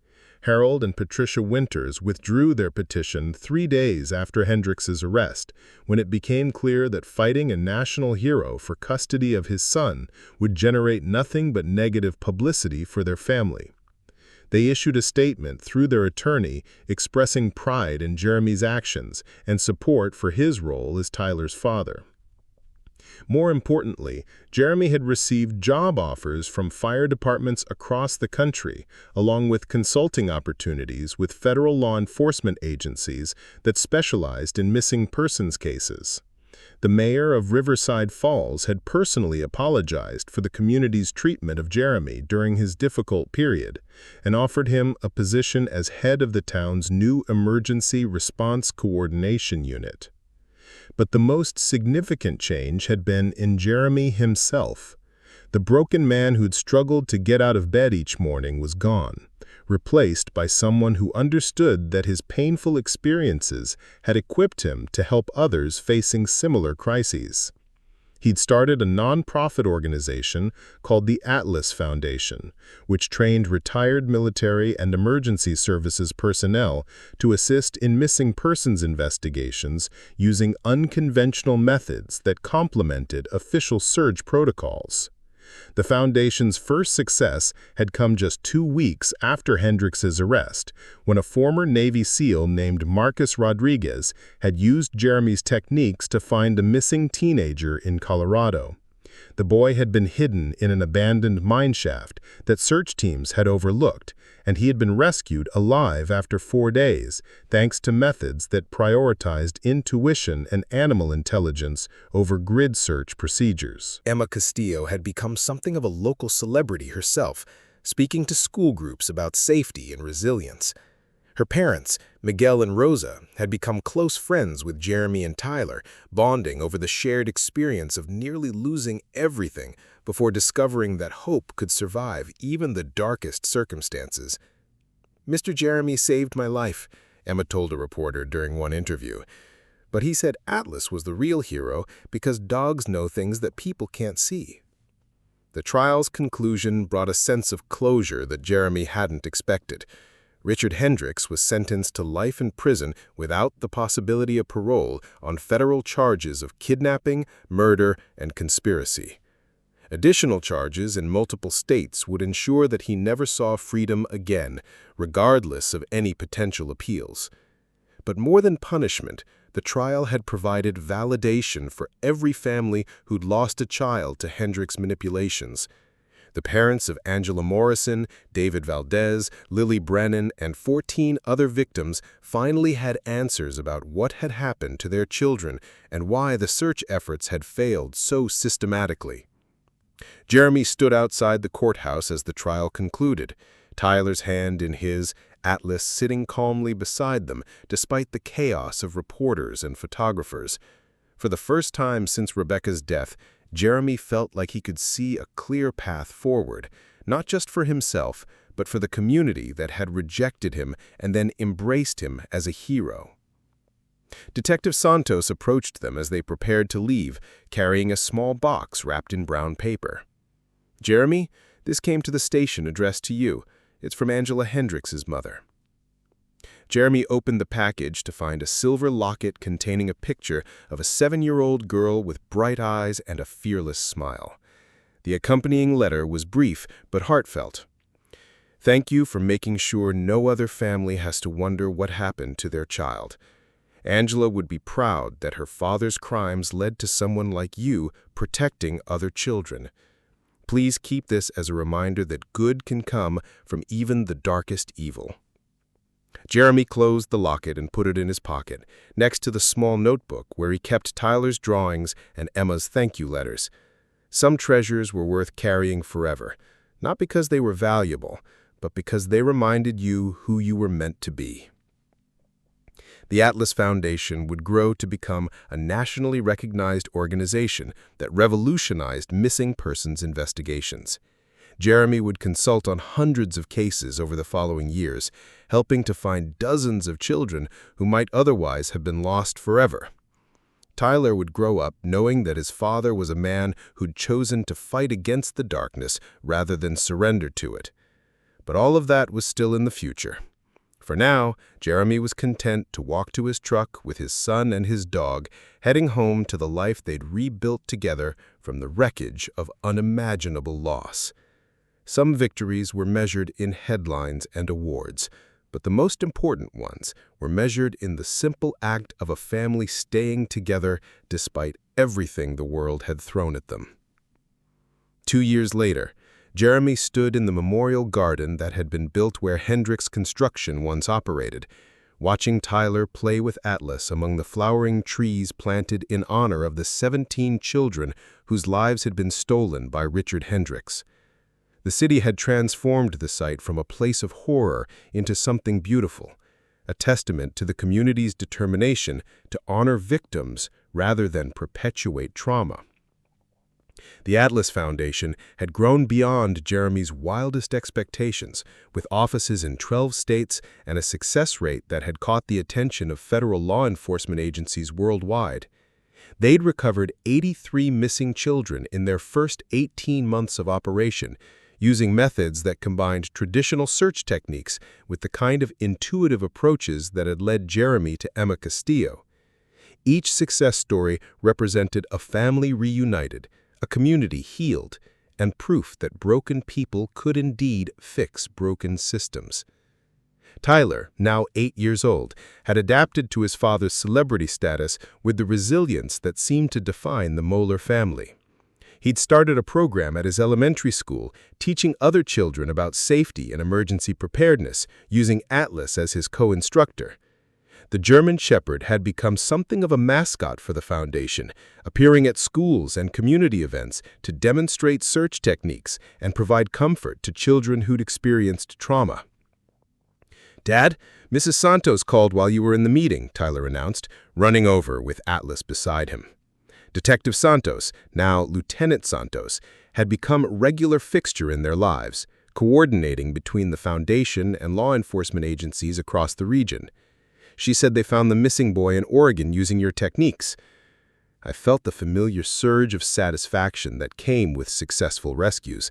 Harold and Patricia Winters withdrew their petition 3 days after Hendrix's arrest, when it became clear that fighting a national hero for custody of his son would generate nothing but negative publicity for their family. They issued a statement through their attorney expressing pride in Jeremy's actions and support for his role as Tyler's father. More importantly, Jeremy had received job offers from fire departments across the country, along with consulting opportunities with federal law enforcement agencies that specialized in missing persons cases. The mayor of Riverside Falls had personally apologized for the community's treatment of Jeremy during his difficult period and offered him a position as head of the town's new Emergency Response Coordination Unit. But the most significant change had been in Jeremy himself. The broken man who'd struggled to get out of bed each morning was gone, replaced by someone who understood that his painful experiences had equipped him to help others facing similar crises. He'd started a non-profit organization called the Atlas Foundation, which trained retired military and emergency services personnel to assist in missing persons investigations using unconventional methods that complemented official search protocols. The Foundation's first success had come just 2 weeks after Hendrix's arrest, when a former Navy SEAL named Marcus Rodriguez had used Jeremy's techniques to find a missing teenager in Colorado. The boy had been hidden in an abandoned mine shaft that search teams had overlooked, and he had been rescued alive after 4 days, thanks to methods that prioritized intuition and animal intelligence over grid search procedures. Emma Castillo had become something of a local celebrity herself, speaking to school groups about safety and resilience. Her parents, Miguel and Rosa, had become close friends with Jeremy and Tyler, bonding over the shared experience of nearly losing everything before discovering that hope could survive even the darkest circumstances. "Mr. Jeremy saved my life," Emma told a reporter during one interview. But he said Atlas was the real hero because dogs know things that people can't see. The trial's conclusion brought a sense of closure that Jeremy hadn't expected. Richard Hendrix was sentenced to life in prison without the possibility of parole on federal charges of kidnapping, murder, and conspiracy. Additional charges in multiple states would ensure that he never saw freedom again, regardless of any potential appeals. But more than punishment, the trial had provided validation for every family who'd lost a child to Hendrix manipulations. The parents of Angela Morrison, David Valdez, Lily Brennan, and 14 other victims finally had answers about what had happened to their children and why the search efforts had failed so systematically. Jeremy stood outside the courthouse as the trial concluded, Tyler's hand in his, Atlas sitting calmly beside them despite the chaos of reporters and photographers. For the first time since Rebecca's death, Jeremy felt like he could see a clear path forward, not just for himself, but for the community that had rejected him and then embraced him as a hero. Detective Santos approached them as they prepared to leave, carrying a small box wrapped in brown paper. "Jeremy, this came to the station addressed to you. It's from Angela Hendrix's mother." Jeremy opened the package to find a silver locket containing a picture of a 7-year-old girl with bright eyes and a fearless smile. The accompanying letter was brief but heartfelt. "Thank you for making sure no other family has to wonder what happened to their child. Angela would be proud that her father's crimes led to someone like you protecting other children. Please keep this as a reminder that good can come from even the darkest evil." Jeremy closed the locket and put it in his pocket, next to the small notebook where he kept Tyler's drawings and Emma's thank you letters. Some treasures were worth carrying forever, not because they were valuable, but because they reminded you who you were meant to be. The Atlas Foundation would grow to become a nationally recognized organization that revolutionized missing persons investigations. Jeremy would consult on hundreds of cases over the following years, helping to find dozens of children who might otherwise have been lost forever. Tyler would grow up knowing that his father was a man who'd chosen to fight against the darkness rather than surrender to it. But all of that was still in the future. For now, Jeremy was content to walk to his truck with his son and his dog, heading home to the life they'd rebuilt together from the wreckage of unimaginable loss. Some victories were measured in headlines and awards, but the most important ones were measured in the simple act of a family staying together despite everything the world had thrown at them. 2 years later, Jeremy stood in the memorial garden that had been built where Hendrix Construction once operated, watching Tyler play with Atlas among the flowering trees planted in honor of the 17 children whose lives had been stolen by Richard Hendrix. The city had transformed the site from a place of horror into something beautiful, a testament to the community's determination to honor victims rather than perpetuate trauma. The Atlas Foundation had grown beyond Jeremy's wildest expectations, with offices in 12 states and a success rate that had caught the attention of federal law enforcement agencies worldwide. They'd recovered 83 missing children in their first 18 months of operation, using methods that combined traditional search techniques with the kind of intuitive approaches that had led Jeremy to Emma Castillo. Each success story represented a family reunited, a community healed, and proof that broken people could indeed fix broken systems. Tyler, now 8 years old, had adapted to his father's celebrity status with the resilience that seemed to define the Moller family. He'd started a program at his elementary school teaching other children about safety and emergency preparedness, using Atlas as his co-instructor. The German Shepherd had become something of a mascot for the foundation, appearing at schools and community events to demonstrate search techniques and provide comfort to children who'd experienced trauma. "Dad, Mrs. Santos called while you were in the meeting," Tyler announced, running over with Atlas beside him. Detective Santos, now Lieutenant Santos, had become a regular fixture in their lives, coordinating between the foundation and law enforcement agencies across the region. "She said they found the missing boy in Oregon using your techniques." I felt the familiar surge of satisfaction that came with successful rescues,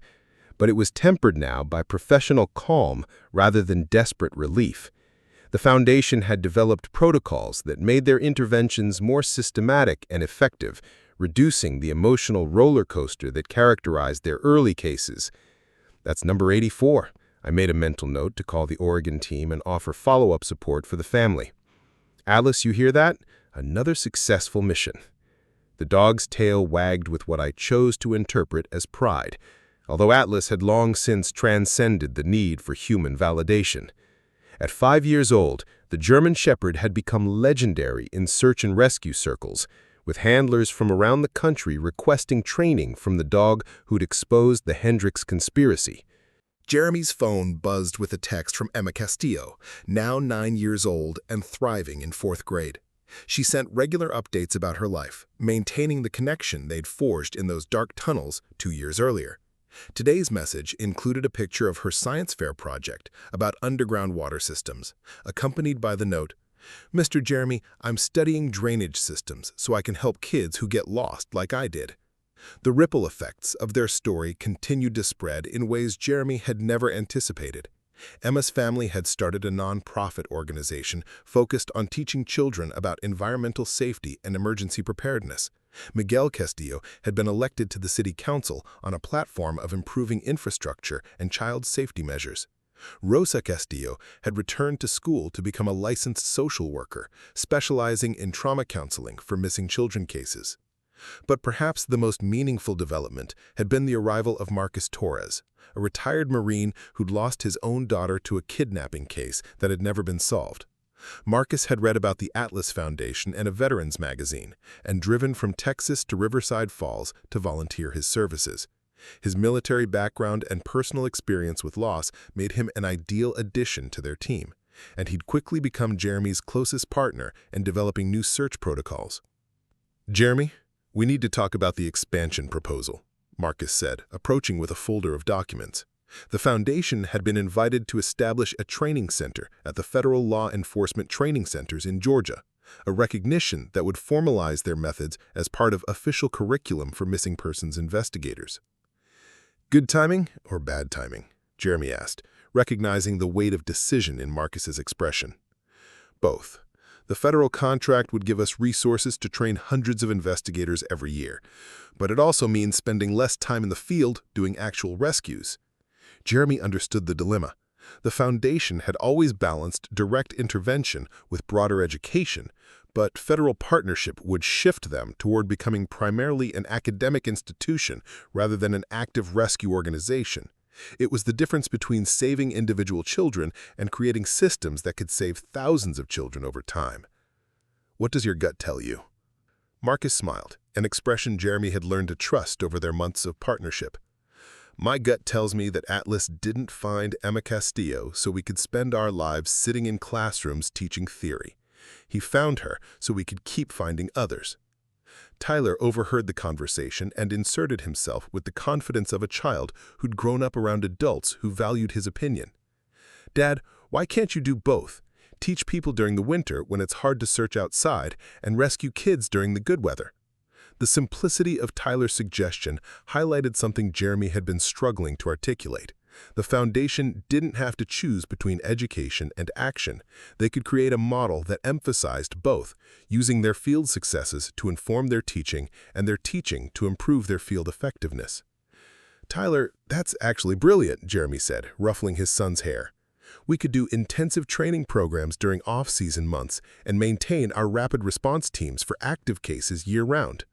but it was tempered now by professional calm rather than desperate relief. The foundation had developed protocols that made their interventions more systematic and effective, reducing the emotional roller coaster that characterized their early cases. "That's number 84. I made a mental note to call the Oregon team and offer follow-up support for the family. "Alice, you hear that? Another successful mission." The dog's tail wagged with what I chose to interpret as pride, although Atlas had long since transcended the need for human validation. At 5 years old, the German Shepherd had become legendary in search and rescue circles, with handlers from around the country requesting training from the dog who'd exposed the Hendricks conspiracy. Jeremy's phone buzzed with a text from Emma Castillo, now 9 years old and thriving in 4th grade. She sent regular updates about her life, maintaining the connection they'd forged in those dark tunnels 2 years earlier. Today's message included a picture of her science fair project about underground water systems, accompanied by the note, "Mr. Jeremy, I'm studying drainage systems so I can help kids who get lost like I did." The ripple effects of their story continued to spread in ways Jeremy had never anticipated. Emma's family had started a non-profit organization focused on teaching children about environmental safety and emergency preparedness. Miguel Castillo had been elected to the city council on a platform of improving infrastructure and child safety measures. Rosa Castillo had returned to school to become a licensed social worker, specializing in trauma counseling for missing children cases. But perhaps the most meaningful development had been the arrival of Marcus Torres, a retired Marine who'd lost his own daughter to a kidnapping case that had never been solved. Marcus had read about the Atlas Foundation and a veterans magazine, and driven from Texas to Riverside Falls to volunteer his services. His military background and personal experience with loss made him an ideal addition to their team, and he'd quickly become Jeremy's closest partner in developing new search protocols. "Jeremy, we need to talk about the expansion proposal," Marcus said, approaching with a folder of documents. The foundation had been invited to establish a training center at the Federal Law Enforcement Training Centers in Georgia, a recognition that would formalize their methods as part of official curriculum for missing persons investigators. "Good timing or bad timing?" Jeremy asked, recognizing the weight of decision in Marcus's expression. "Both. The federal contract would give us resources to train hundreds of investigators every year, but it also means spending less time in the field doing actual rescues." Jeremy understood the dilemma. The foundation had always balanced direct intervention with broader education, but federal partnership would shift them toward becoming primarily an academic institution rather than an active rescue organization. It was the difference between saving individual children and creating systems that could save thousands of children over time. "What does your gut tell you?" Marcus smiled, an expression Jeremy had learned to trust over their months of partnership. "My gut tells me that Atlas didn't find Emma Castillo so we could spend our lives sitting in classrooms teaching theory. He found her so we could keep finding others." Tyler overheard the conversation and inserted himself with the confidence of a child who'd grown up around adults who valued his opinion. "Dad, why can't you do both? Teach people during the winter when it's hard to search outside and rescue kids during the good weather." The simplicity of Tyler's suggestion highlighted something Jeremy had been struggling to articulate. The foundation didn't have to choose between education and action. They could create a model that emphasized both, using their field successes to inform their teaching and their teaching to improve their field effectiveness. "Tyler, that's actually brilliant," Jeremy said, ruffling his son's hair. "We could do intensive training programs during off-season months and maintain our rapid response teams for active cases year-round."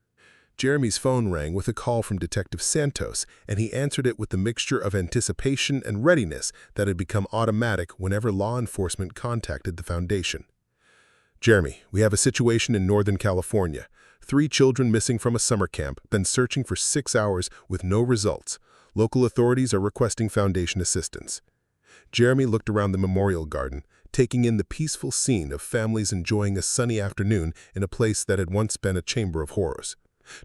Jeremy's phone rang with a call from Detective Santos, and he answered it with the mixture of anticipation and readiness that had become automatic whenever law enforcement contacted the Foundation. "Jeremy, we have a situation in Northern California. 3 children missing from a summer camp, been searching for 6 hours with no results. Local authorities are requesting Foundation assistance." Jeremy looked around the memorial garden, taking in the peaceful scene of families enjoying a sunny afternoon in a place that had once been a chamber of horrors.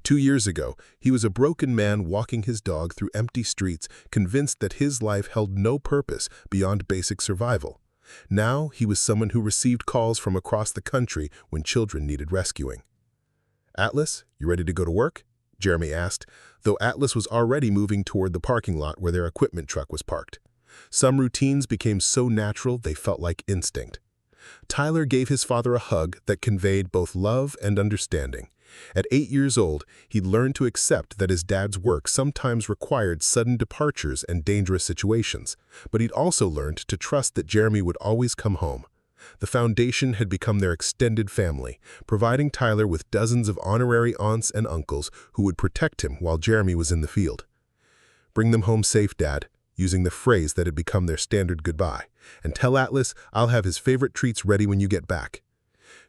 2 years ago, he was a broken man walking his dog through empty streets, convinced that his life held no purpose beyond basic survival. Now he was someone who received calls from across the country when children needed rescuing. "Atlas, you ready to go to work?" Jeremy asked, though Atlas was already moving toward the parking lot where their equipment truck was parked. Some routines became so natural they felt like instinct. Tyler gave his father a hug that conveyed both love and understanding. At 8 years old, he'd learned to accept that his dad's work sometimes required sudden departures and dangerous situations, but he'd also learned to trust that Jeremy would always come home. The Foundation had become their extended family, providing Tyler with dozens of honorary aunts and uncles who would protect him while Jeremy was in the field. "Bring them home safe, Dad," using the phrase that had become their standard goodbye, "and tell Atlas I'll have his favorite treats ready when you get back."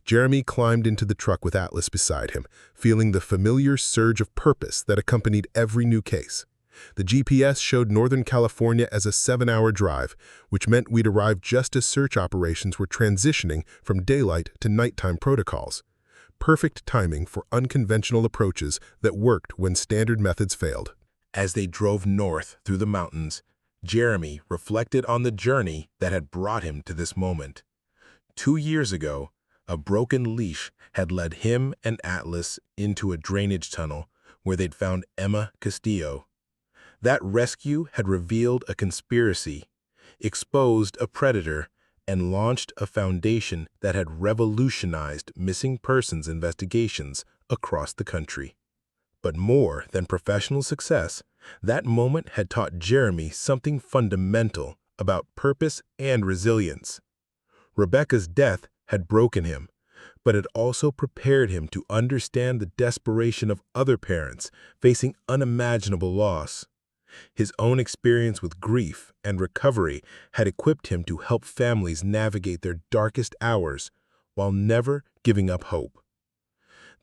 Jeremy climbed into the truck with Atlas beside him, feeling the familiar surge of purpose that accompanied every new case. The GPS showed Northern California as a 7-hour drive, which meant we'd arrive just as search operations were transitioning from daylight to nighttime protocols. Perfect timing for unconventional approaches that worked when standard methods failed. As they drove north through the mountains, Jeremy reflected on the journey that had brought him to this moment. 2 years ago, a broken leash had led him and Atlas into a drainage tunnel where they'd found Emma Castillo. That rescue had revealed a conspiracy, exposed a predator, and launched a foundation that had revolutionized missing persons investigations across the country. But more than professional success, that moment had taught Jeremy something fundamental about purpose and resilience. Rebecca's death had broken him, but it also prepared him to understand the desperation of other parents facing unimaginable loss. His own experience with grief and recovery had equipped him to help families navigate their darkest hours while never giving up hope.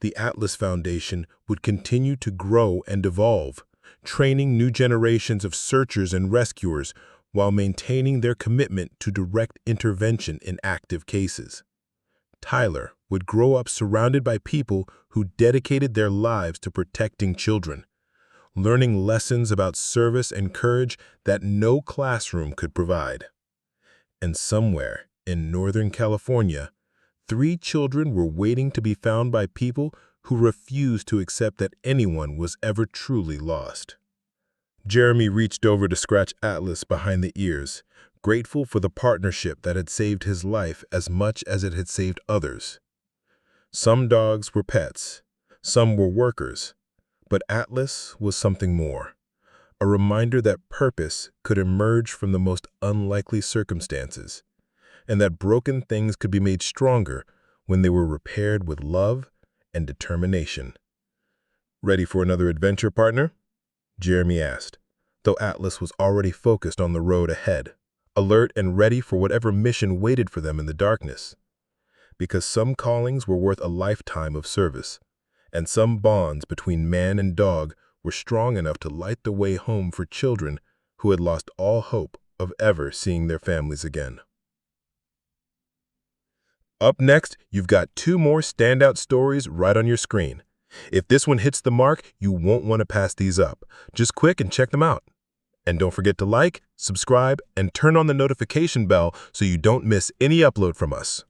The Atlas Foundation would continue to grow and evolve, training new generations of searchers and rescuers while maintaining their commitment to direct intervention in active cases. Tyler would grow up surrounded by people who dedicated their lives to protecting children, learning lessons about service and courage that no classroom could provide. And somewhere in Northern California, 3 children were waiting to be found by people who refused to accept that anyone was ever truly lost. Jeremy reached over to scratch Atlas behind the ears, grateful for the partnership that had saved his life as much as it had saved others. Some dogs were pets, some were workers, but Atlas was something more, a reminder that purpose could emerge from the most unlikely circumstances, and that broken things could be made stronger when they were repaired with love and determination. "Ready for another adventure, partner?" Jeremy asked, though Atlas was already focused on the road ahead, alert and ready for whatever mission waited for them in the darkness. Because some callings were worth a lifetime of service, and some bonds between man and dog were strong enough to light the way home for children who had lost all hope of ever seeing their families again. Up next, you've got 2 more standout stories right on your screen. If this one hits the mark, you won't want to pass these up. Just click and check them out. And don't forget to like, subscribe, and turn on the notification bell so you don't miss any upload from us.